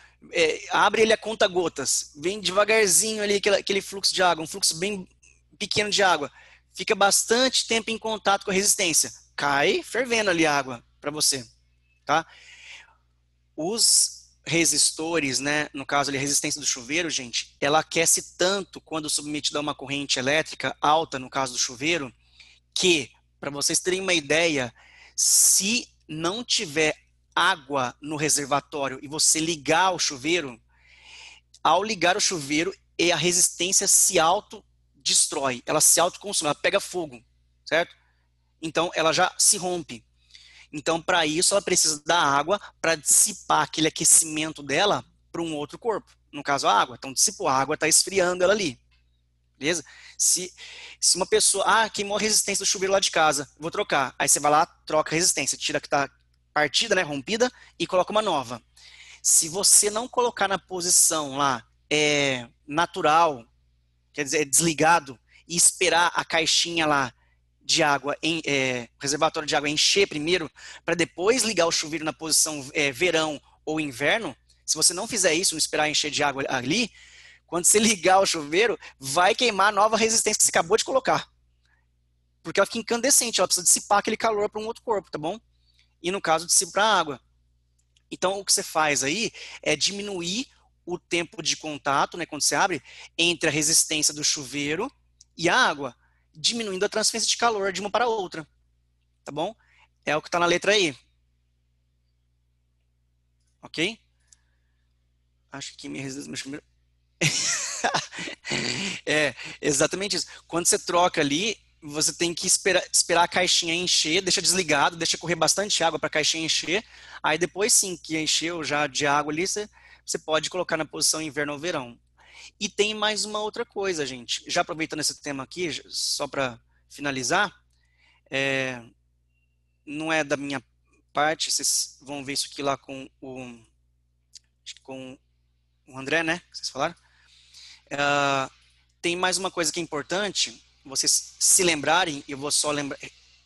abre ele a conta gotas, vem devagarzinho ali aquele fluxo de água, um fluxo bem pequeno de água, fica bastante tempo em contato com a resistência, cai fervendo ali a água para você, tá? Os resistores, né, no caso ali a resistência do chuveiro, gente, ela aquece tanto quando submetida a uma corrente elétrica alta, no caso do chuveiro, que, para vocês terem uma ideia, se não tiver água no reservatório e você ligar o chuveiro, ao ligar o chuveiro, a resistência se autodestrói, ela se autoconsome, ela pega fogo, certo? Então, ela já se rompe. Então, para isso, ela precisa da água para dissipar aquele aquecimento dela para um outro corpo. No caso, a água. Então, dissipou, a água está esfriando ela ali. Beleza? Se uma pessoa, queimou a resistência do chuveiro lá de casa, vou trocar. Aí você vai lá, troca a resistência, tira a que está partida, né, rompida, e coloca uma nova. Se você não colocar na posição lá, natural, quer dizer, desligado, e esperar a caixinha lá de água, reservatório de água encher primeiro, para depois ligar o chuveiro na posição verão ou inverno, se você não fizer isso, não esperar encher de água ali, quando você ligar o chuveiro, vai queimar a nova resistência que você acabou de colocar. Porque ela fica incandescente, ela precisa dissipar aquele calor para um outro corpo, tá bom? E no caso, dissipa para a água. Então, o que você faz aí é diminuir o tempo de contato, né, quando você abre, entre a resistência do chuveiro e água, diminuindo a transferência de calor de uma para outra. Tá bom? É o que está na letra I. Ok? Acho que minha resistência... É, exatamente isso. Quando você troca ali, você tem que esperar a caixinha encher, deixa desligado, deixa correr bastante água para a caixinha encher. Aí depois sim que encheu já de água ali, você pode colocar na posição inverno ou verão. E tem mais uma outra coisa, gente. Já aproveitando esse tema aqui, só para finalizar, não é da minha parte, vocês vão ver isso aqui lá com o André, né? Que vocês falaram. Tem mais uma coisa que é importante, vocês se lembrarem, eu vou só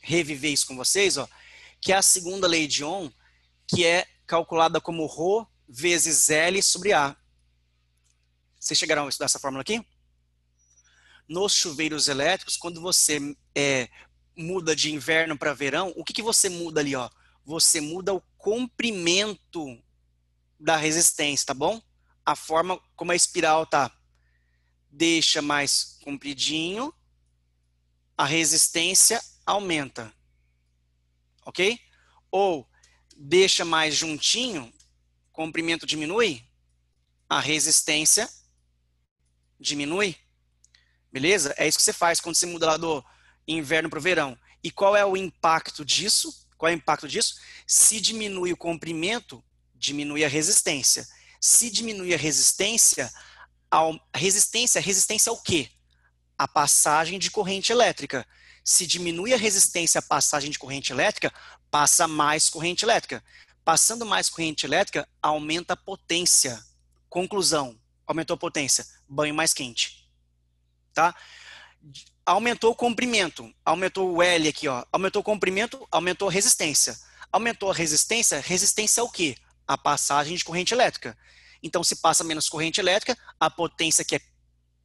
reviver isso com vocês, ó, que é a segunda lei de Ohm, que é calculada como ρ vezes L sobre A. Vocês chegaram a estudar essa fórmula aqui? Nos chuveiros elétricos, quando você muda de inverno para verão, o que você muda ali? Ó? Você muda o comprimento da resistência, tá bom? A forma como a espiral tá. Deixa mais compridinho, a resistência aumenta. Ok? Ou deixa mais juntinho, comprimento diminui, a resistência diminui. Beleza? É isso que você faz quando você muda lá do inverno para o verão. E qual é o impacto disso? Qual é o impacto disso? Se diminui o comprimento, diminui a resistência. Se diminui a resistência é o quê? A passagem de corrente elétrica. Se diminui a resistência à passagem de corrente elétrica, passa mais corrente elétrica. Passando mais corrente elétrica, aumenta a potência. Conclusão, aumentou a potência, banho mais quente. Tá? Aumentou o comprimento, aumentou o L aqui, ó. Aumentou o comprimento, aumentou a resistência. Aumentou a resistência, resistência é o quê? A passagem de corrente elétrica. Então, se passa menos corrente elétrica, a potência que é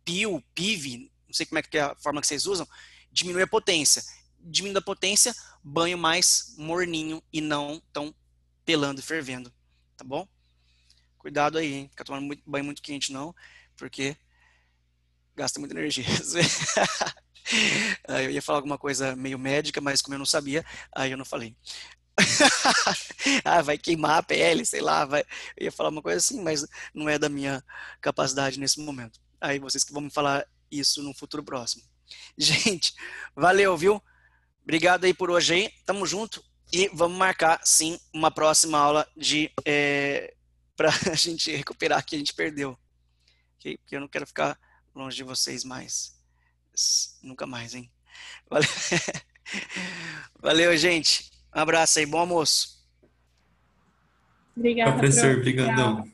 PIV, não sei como é que é a forma que vocês usam, diminui a potência. Diminuindo a potência, banho mais morninho e não tão pelando e fervendo. Tá bom? Cuidado aí, hein? Ficar tomando banho muito quente não, porque gasta muita energia. Eu ia falar alguma coisa meio médica, mas como eu não sabia, aí eu não falei. Vai queimar a pele, sei lá, eu ia falar uma coisa assim, mas não é da minha capacidade nesse momento. Aí vocês que vão me falar isso no futuro próximo. Gente, valeu, viu? Obrigado aí por hoje aí, tamo junto e vamos marcar sim uma próxima aula para a gente recuperar o que a gente perdeu, okay? Porque eu não quero ficar longe de vocês mais, nunca mais, hein? Valeu, valeu, gente. Um abraço aí, bom almoço. Obrigada, Professor, prof. brigadão. Valeu.